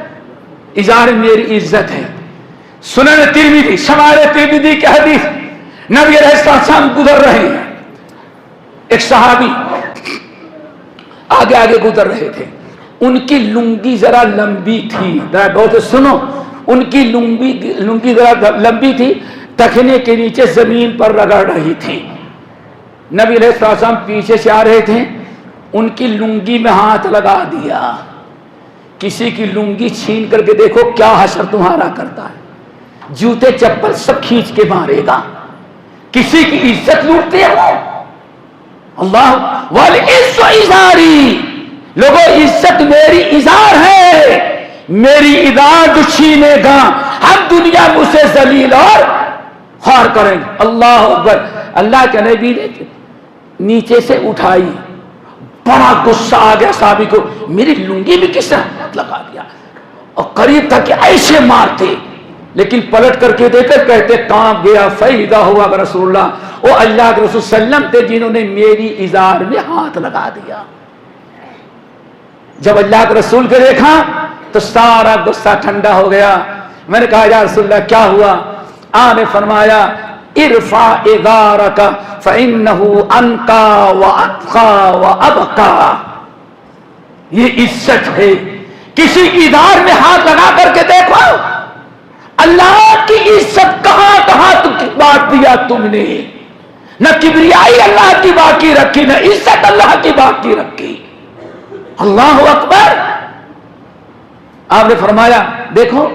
ازار میری عزت ہے. سنن ترمذی شمائل ترمذی کی حدیث، نبی علیہ السلام گزر رہے ہیں، ایک صحابی آگے آگے گزر رہے تھے. ان کی لنگی ذرا لمبی تھی، ذرا بہت سنو، ان کی لنگی ذرا لمبی تھی، ٹخنے کے نیچے زمین پر رگڑ رہی تھی. نبی علیہ السلام پیچھے سے آ رہے تھے، ان کی لنگی میں ہاتھ لگا دیا. کسی کی لنگی چھین کر کے دیکھو کیا حشر تمہارا کرتا ہے. جوتے چپل سب کھینچ کے مارے گا. کسی کی عزت لوٹتے ہو. اللہ والعزت ازاری. لوگوں عزت میری ازار ہے، میری ازار جو چھینے گا ہم دنیا میں اسے ذلیل اور خوار کریں گے. اللہ اکبر. اللہ کے نبی نے نیچے سے اٹھائی، بڑا غصہ آ گیا صحابی کو، میری لنگی بھی کس نے ہاتھ لگا دیا. اور قریب تھا کہ ایسے مارتے لیکن پلٹ کر کے دیکھ کر کہتے کانپ گیا فیضا ہوا رسول اللہ، وہ اللہ کے رسول صلی اللہ علیہ وسلم تھے جنہوں نے میری ازار میں ہاتھ لگا دیا۔ جب اللہ کے رسول کو دیکھا تو سارا غصہ ٹھنڈا ہو گیا۔ میں نے کہا یا رسول اللہ کیا ہوا؟ آپ نے فرمایا ارفع ازارک فانہ انقی واتقی وابقی، یہ عزت ہے، کسی ازار میں ہاتھ لگا کر کے دیکھو اللہ کی عزت کہاں کہاں بات دیا تم نے، نہ کبریائی اللہ کی باقی رکھی نہ عزت اللہ کی باقی رکھی۔ اللہ اکبر۔ آپ نے فرمایا دیکھو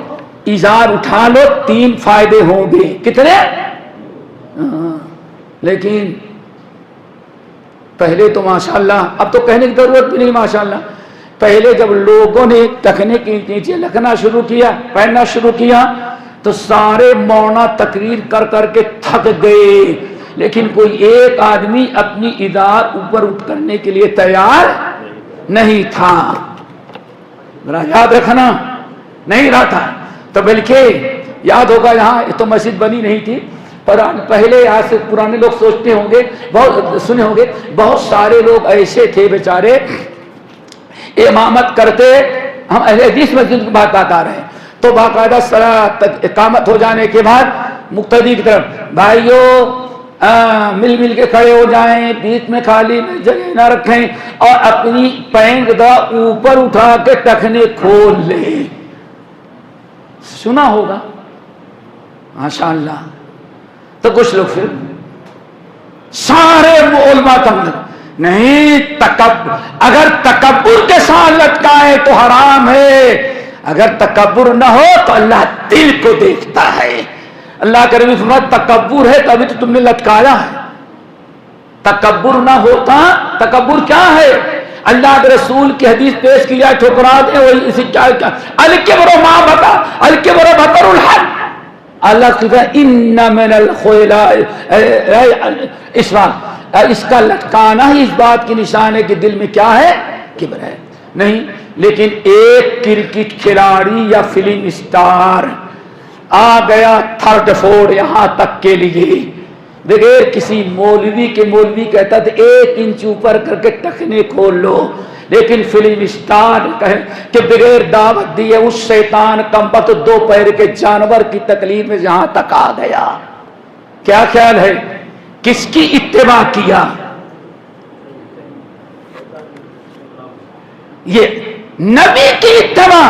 ازار اٹھا لو 3 فائدے ہوں گے، کتنے؟ لیکن پہلے تو ماشاءاللہ، اب تو کہنے کی ضرورت بھی نہیں ماشاءاللہ، پہلے جب لوگوں نے ٹکنے کے نیچے لکھنا شروع کیا، پہننا شروع کیا تو سارے مونا تقریر کر کر کے تھک گئے، لیکن کوئی ایک آدمی اپنی ازار اوپر اٹھ کرنے کے لیے تیار نہیں تھا۔ ذرا یاد رکھنا، نہیں رہا تھا تو بلکہ یاد ہوگا یہاں تو مسجد بنی نہیں تھی، پر پہلے آج سے پرانے لوگ سوچتے ہوں گے، بہت سنے ہوں گے، بہت سارے لوگ ایسے تھے بیچارے امامت کرتے، ہم اہل حدیث مسجد کی بات آ رہے ہیں تو باقاعدہ صلاۃ اقامت ہو جانے کے بعد مقتدی کی طرف بھائیوں مل مل کے کھڑے ہو جائیں، بیچ میں خالی جگہ نہ رکھیں اور اپنی پینٹ دا اوپر اٹھا کے ٹخنے کھول لیں۔ سنا ہوگا ماشاءاللہ۔ تو کچھ لوگ پھر سارے علماء تم نہیں، تکبر، اگر تکبر کے ساتھ لٹکائے تو حرام ہے، اگر تکبر نہ ہو تو اللہ دل کو دیکھتا ہے۔ اللہ کریم نے فرمایا تکبر ہے تبھی تو تم نے لٹکایا ہے، تکبر نہ ہوتا، تکبر کیا ہے؟ اللہ کے رسول کی حدیث پیش کی جائے ٹھکرا دیں، وہی اسی کیا الکبر ما بطر الکبر بطر الحق، اللہ کہتا ہے ان من الخیلاء، اس کا لٹکانا ہی اس بات کی نشان ہے کہ دل میں کیا ہے؟ کبر ہے۔ نہیں، لیکن ایک کرکٹ کھلاڑی یا فلم اسٹار آ گیا تھرڈ فور یہاں تک کے لیے بغیر کسی مولوی کے، مولوی کہتا تھا 1 انچ اوپر کر کے ٹخنے کھول لو، لیکن فلم اسٹار کہے کہ بغیر دعوت دیے اس شیطان کمبخت 2 پیر کے جانور کی تکلیف میں جہاں تک آ گیا۔ کیا خیال ہے کس کی اتباع کیا؟ یہ نبی کی اتباع،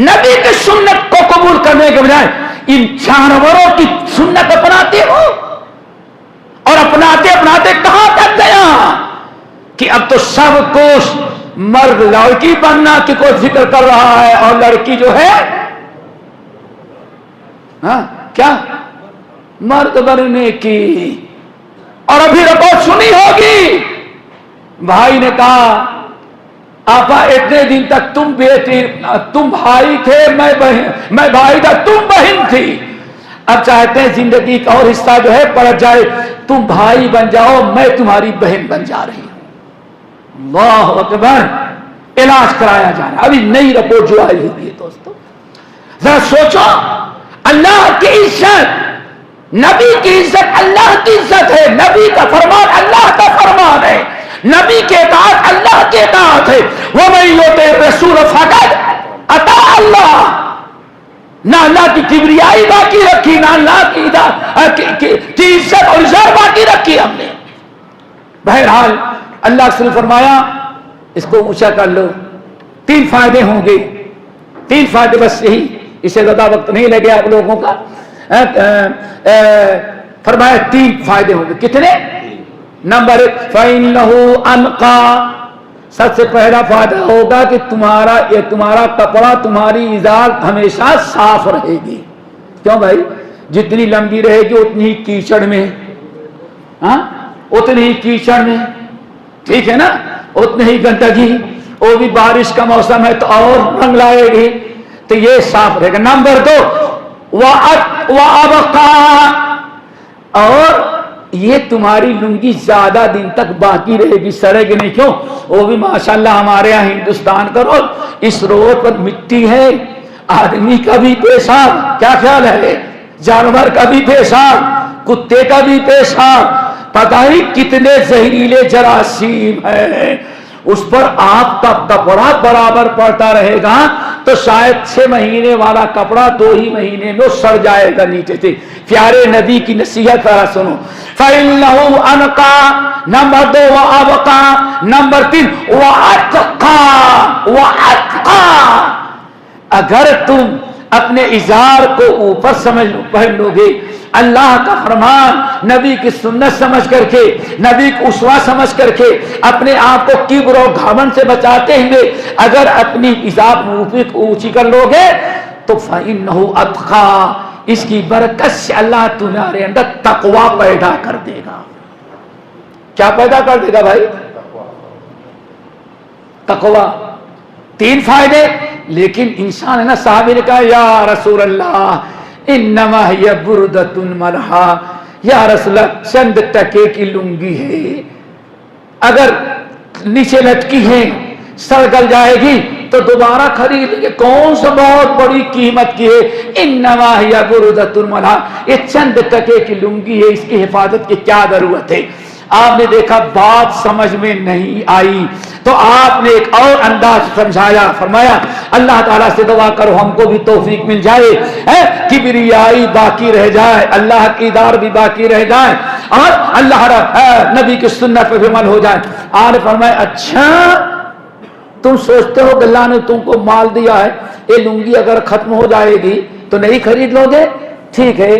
نبی کی سنت کو قبول کرنے کے بجائے ان جانوروں کی سنت اپناتے ہو، اور اپناتے اپناتے کہاں تک گیا کہ اب تو سب کچھ مرد لڑکی بننا کی کوئی فکر کر رہا ہے، اور لڑکی جو ہے کیا مرد بننے کی۔ اور ابھی رپورٹ سنی ہوگی، بھائی نے کہا آپا اتنے دن تک تم بیٹی، تم بھائی تھے میں بھائی تھا، تم بہن تھی، اب چاہتے ہیں زندگی کا اور حصہ جو ہے پلٹ جائے، تم بھائی بن جاؤ، میں تمہاری بہن بن جا رہی ہوں۔ اللہ اکبر۔ علاج کرایا جا رہا ہے، ابھی نئی رپورٹ جو آئی ہوئی ہے دوستو، ذرا سوچو، اللہ کی عزت، نبی کی عزت اللہ کی عزت ہے، نبی کا فرمان اللہ کا فرمان ہے، نبی کے اطاعت اللہ کے اطاعت ہے۔ وَمَن يُطِعِ الرَّسُولَ فَقَدْ أَطَاعَ اللَّهَ۔ نہ اللہ کی کبریائی باقی رکھی، نہ اللہ کی عزت اور عزت باقی رکھی ہم نے۔ بہرحال اللہ سے فرمایا اس کو اونچا کر لو، 3 فائدے ہوں گے، 3 فائدے بس، یہی، اسے زیادہ وقت نہیں لگے آپ لوگوں کا۔ فرمایا 3 فائدے ہوں گے، کتنے؟ نمبر 1 فَإِنَّهُ أَنْقَى، سب سے پہلا فائدہ ہوگا کہ تمہارا کپڑا، تمہاری ازار ہمیشہ صاف رہے گی۔ کیوں بھائی؟ جتنی لمبی رہے گی اتنی ہی کیچڑ میں، اتنی ہی کیچڑ میں، ٹھیک ہے نا، اتنی ہی گندگی، وہ بھی بارش کا موسم ہے تو اور رنگ لائے گی، تو یہ صاف رہے گا۔ نمبر 2 وَأَبْقَى، اور یہ تمہاری لنگی زیادہ دن تک باقی رہے گی، سڑے گی نہیں۔ کیوں؟ وہ بھی ماشاءاللہ ہمارے یہاں ہندوستان کا روڈ، اس روڈ پر مٹی ہے آدمی کا بھی پیشاب، کیا خیال ہے؟ جانور کا بھی پیشاب، کتے کا بھی پیشاب، پتہ ہی کتنے زہریلے جراثیم ہیں، اس پر آپ کا کپڑا برابر پڑتا رہے گا تو شاید 6 مہینے والا کپڑا 2 ہی مہینے میں سڑ جائے گا نیچے سے۔ پیارے نبی کی نصیحت ذرا سنو، فَإِنَّهُ أَنْقَى، نمبر 2 وَأَبْقَى، نمبر 3 وَأَتْقَى، اگر تم اپنے ازار کو اوپر پہن لو گے، اللہ کا فرمان، نبی کی سنت سمجھ کر کے، نبی کو اسوہ سمجھ کر کے، اپنے آپ کو کبر و گھمنڈ سے بچاتے ہوئے اگر اپنی ازار اونچی کر لو گے تو فَإِنَّهُ أَتْقَى، اس کی برکت سے اللہ تمہارے اندر تقوی پیدا کر دے گا۔ کیا پیدا کر دے گا بھائی؟ تقوی۔ 3 فائدے۔ لیکن انسان ہے نا، صحابی نے کہا یا رسول اللہ انما ہی بردۃ ملحا، یا رسول اللہ چند ٹکے کی لنگی ہے، اگر نیچے لٹکی ہے سڑ گل جائے گی تو دوبارہ خرید لیں گے، کون سا بہت بڑی قیمت کی ہے، انما ہی بردۃ ملحا، یہ چند ٹکے کی لنگی ہے، اس کی حفاظت کی کیا ضرورت ہے؟ آپ نے دیکھا بات سمجھ میں نہیں آئی تو آپ نے ایک اور انداز سمجھایا، فرمایا اللہ تعالیٰ سے دعا کرو ہم کو بھی توفیق مل جائے، کبریائی باقی رہ جائے، اللہ کی دار بھی باقی رہ جائے اور اللہ نبی کی سنت پہ بھی عمل ہو جائے۔ آپ نے فرمایا اچھا تم سوچتے ہو کہ اللہ نے تم کو مال دیا ہے، یہ لنگی اگر ختم ہو جائے گی تو نہیں خرید لو گے؟ ٹھیک ہے،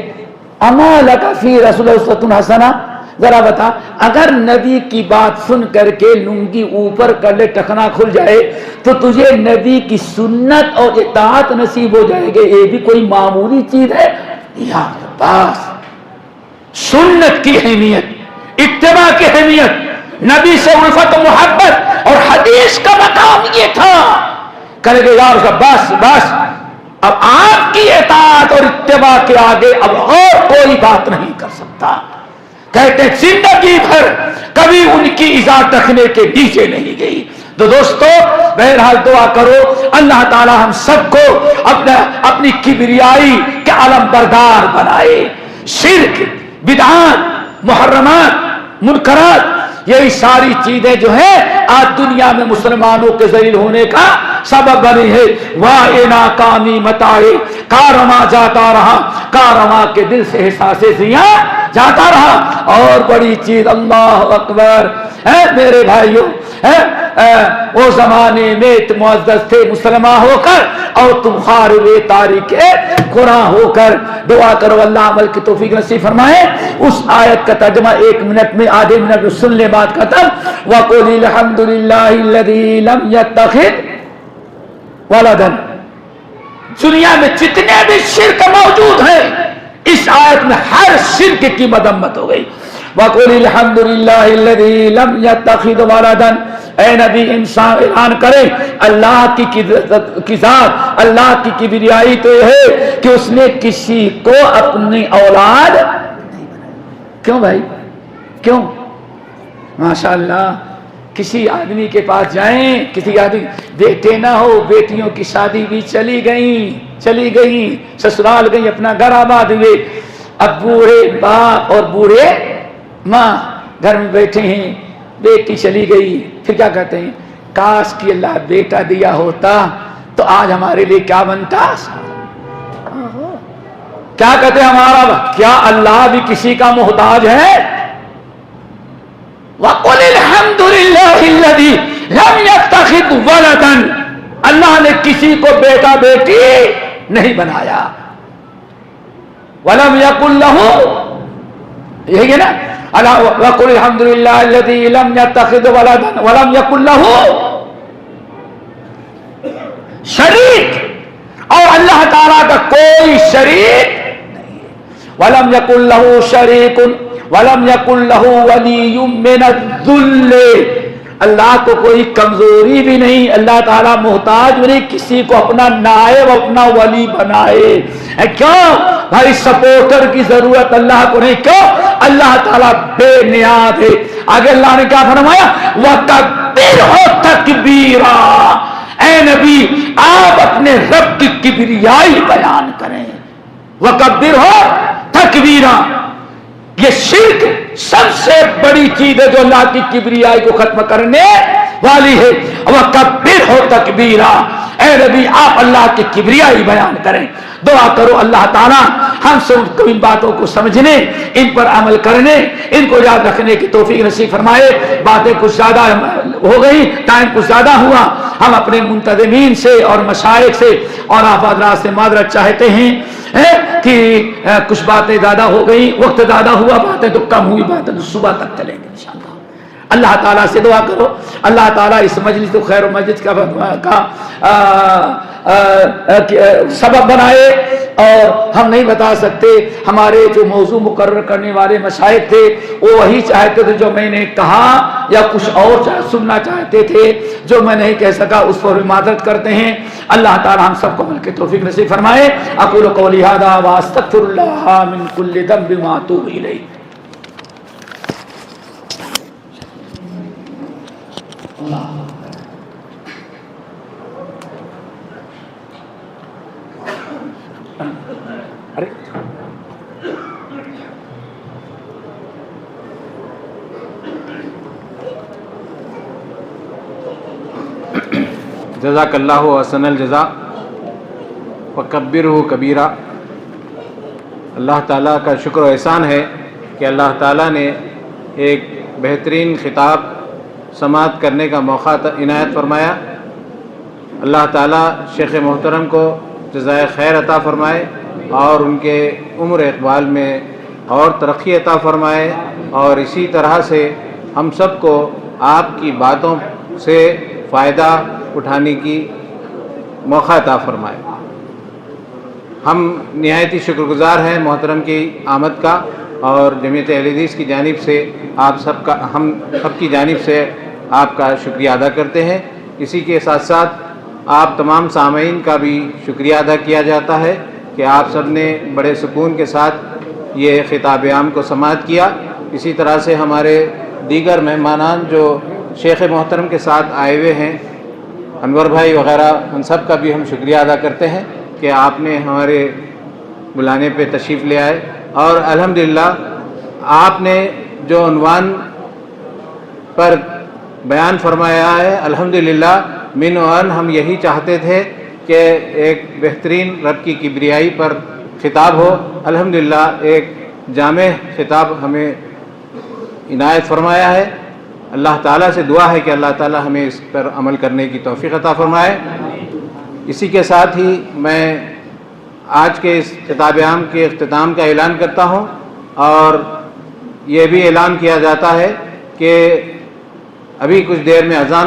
اما لک فی رسول اللہ اسوۃ حسنہ، ذرا بتا اگر نبی کی بات سن کر کے لنگی اوپر کر لے ٹخنا کھل جائے تو تجھے نبی کی سنت اور اطاعت نصیب ہو جائے گی، یہ بھی کوئی معمولی چیز ہے؟ یا بس سنت کی اہمیت، اتباع کی اہمیت، نبی سے الفت و محبت اور حدیث کا مقام یہ تھا، کرے گے یار بس بس اب آپ کی اطاعت اور اتباع کے آگے اب اور کوئی بات نہیں کر سکتا۔ کہتے ہیں زندگی بھر کبھی ان کی عزت رکھنے کے نیچے نہیں گئی۔ تو دوستو بہرحال دعا کرو اللہ تعالی ہم سب کو اپنی کبریائی کے علم بردار بنائے۔ شرک، بدعات، محرمات، منکرات، یہی ساری چیزیں جو ہیں آج دنیا میں مسلمانوں کے ذلیل ہونے کا سبب بنی ہے۔ واہ ناکامی متائے کارواں جاتا رہا، کارواں کے دل سے احساس زیاں جاتا رہا۔ اور بڑی چیز اللہ اکبر ہے میرے بھائیوں، وہ زمانے میں معزز تھے مسلمان ہو کر اور تم خارب تاریخ قرآن ہو کر۔ دعا کرو اللہ عمل کی توفیق نصیب فرمائے۔ اس آیت کا ترجمہ 1 منٹ میں، آدھے منٹ میں سن لے بات ختم۔ وَقُلِ الْحَمْدُ لِلَّهِ الَّذِي لَمْ يَتَّخِذْ وَلَدًا، دنیا میں جتنے بھی شرک موجود ہیں اس آیت میں ہر شرک کی مذمت ہو گئی۔ وَقُلِ الْحَمْدُ لِلَّهِ الَّذِي لَمْ يَتَّخِذْ وَلَدًا، اے نبی انسان اعلان کرے اللہ کی ذات، اللہ کی کبریائی تو یہ ہے کہ اس نے کسی کو اپنی اولاد نہیں بنائی۔ کیوں بھائی کیوں؟ ماشاءاللہ کسی آدمی کے پاس جائیں، کسی آدمی بیٹے نہ ہو، بیٹیوں کی شادی بھی چلی گئی، سسرال گئی، اپنا گھر آباد ہوئے، اب بوڑھے باپ اور بوڑھے ماں گھر میں بیٹھے ہیں، بیٹی چلی گئی، پھر کیا کہتے ہیں کاش کی اللہ بیٹا دیا ہوتا تو آج ہمارے لیے کیا بنتا۔ کیا کہتے ہیں ہمارا کیا اللہ بھی کسی کا محتاج ہے؟ وَقُلِ الْحَمْدُ لِلَّهِ الَّذِي لَمْ يَتَّخِذْ وَلَدًا، اللہ نے کسی کو بیٹا بیٹی نہیں بنایا۔ وَلَمْ يَكُنْ لَهُ، یہی ہے نا، وَقُلِ الْحَمْدُ لِلَّهِ الَّذِي لَمْ يَتَّخِذْ وَلَدًا وَلَمْ يَكُنْ لَهُ شریک، اور اللہ تعالیٰ کا کوئی شریک نہیں ہے۔ وَلَمْ يَكُنْ لَهُ شَرِيكٌ وَلَمْ يَكُنْ لَهُ وَلِيٌّ مِّنَ الذُّلِّ، اللہ کو کوئی کمزوری بھی نہیں، اللہ تعالیٰ محتاج بھی نہیں کسی کو اپنا نائب اپنا ولی بنائے۔ کیوں بھائی؟ سپورٹر کی ضرورت اللہ کو نہیں، کیوں؟ اللہ تعالیٰ بے نیاز ہے۔ آگے اللہ نے کیا فرمایا؟ وَتَکْبِرْهُ تَکْبِیرًا، اے نبی آپ اپنے رب کی کبریائی بیان کریں. وکبرہ تکبیرا، یہ شرک سب سے بڑی چیز ہے جو اللہ کی کبریائی کو ختم کرنے والی ہے. وکبرہ تکبیرا، اے نبی آپ اللہ کی کبریائی بیان کریں. دعا کرو اللہ تعالیٰ ہم سب ان باتوں کو سمجھنے، ان پر عمل کرنے، ان کو یاد رکھنے کی توفیق نصیب فرمائے. باتیں کچھ زیادہ ہو گئی، ٹائم کچھ زیادہ ہوا. ہم اپنے منتظمین سے اور مشائخ سے اور آپ حضرات سے معذرت چاہتے ہیں کہ کچھ باتیں زیادہ ہو گئی، وقت زیادہ ہوا، باتیں تو کم ہوئی، باتیں تو صبح تک چلیں گے انشاءاللہ. اللہ تعالیٰ سے دعا کرو اللہ تعالیٰ اس مجلس کو خیر و مجلس کا سبب بنائے. اور ہم نہیں بتا سکتے، ہمارے جو موضوع مقرر کرنے والے مشائخ تھے وہ وہی چاہتے تھے جو میں نے کہا، یا کچھ اور سننا چاہتے تھے جو میں نہیں کہہ سکا، اس پر معذرت کرتے ہیں. اللہ تعالی ہم سب کو عمل کی توفیق نصیب فرمائے. اقول قولی ھذا واستغفر اللہ من کل ذنب واتوب الیہ. جزاک اللہ احسن الجزا وکبرہ کبیرہ. اللہ تعالیٰ کا شکر و احسان ہے کہ اللہ تعالیٰ نے ایک بہترین خطاب سماعت کرنے کا موقع عنایت فرمایا. اللہ تعالیٰ شیخ محترم کو جزائے خیر عطا فرمائے اور ان کے عمر اقبال میں اور ترقی عطا فرمائے، اور اسی طرح سے ہم سب کو آپ کی باتوں سے فائدہ اٹھانے کی موقع عطا فرمائے. ہم نہایت ہی شکر گزار ہیں محترم کی آمد کا، اور جمعیت اہل حدیث کی جانب سے آپ سب کا، ہم سب کی جانب سے آپ کا شکریہ ادا کرتے ہیں. اسی کے ساتھ ساتھ آپ تمام سامعین کا بھی شکریہ ادا کیا جاتا ہے کہ آپ سب نے بڑے سکون کے ساتھ یہ خطاب عام کو سماعت کیا. اسی طرح سے ہمارے دیگر مہمانان جو شیخ محترم کے ساتھ آئے ہوئے ہیں، انور بھائی وغیرہ، ان سب کا بھی ہم شکریہ ادا کرتے ہیں کہ آپ نے ہمارے بلانے پہ تشریف لے آئے. اور الحمدللہ آپ نے جو عنوان پر بیان فرمایا ہے، الحمدللہ من وان ہم یہی چاہتے تھے کہ ایک بہترین رب کی کبریائی پر خطاب ہو. الحمدللہ ایک جامع خطاب ہمیں عنایت فرمایا ہے. اللہ تعالیٰ سے دعا ہے کہ اللہ تعالیٰ ہمیں اس پر عمل کرنے کی توفیق عطا فرمائے. اسی کے ساتھ ہی میں آج کے اس خطاب عام کے اختتام کا اعلان کرتا ہوں، اور یہ بھی اعلان کیا جاتا ہے کہ ابھی کچھ دیر میں اذان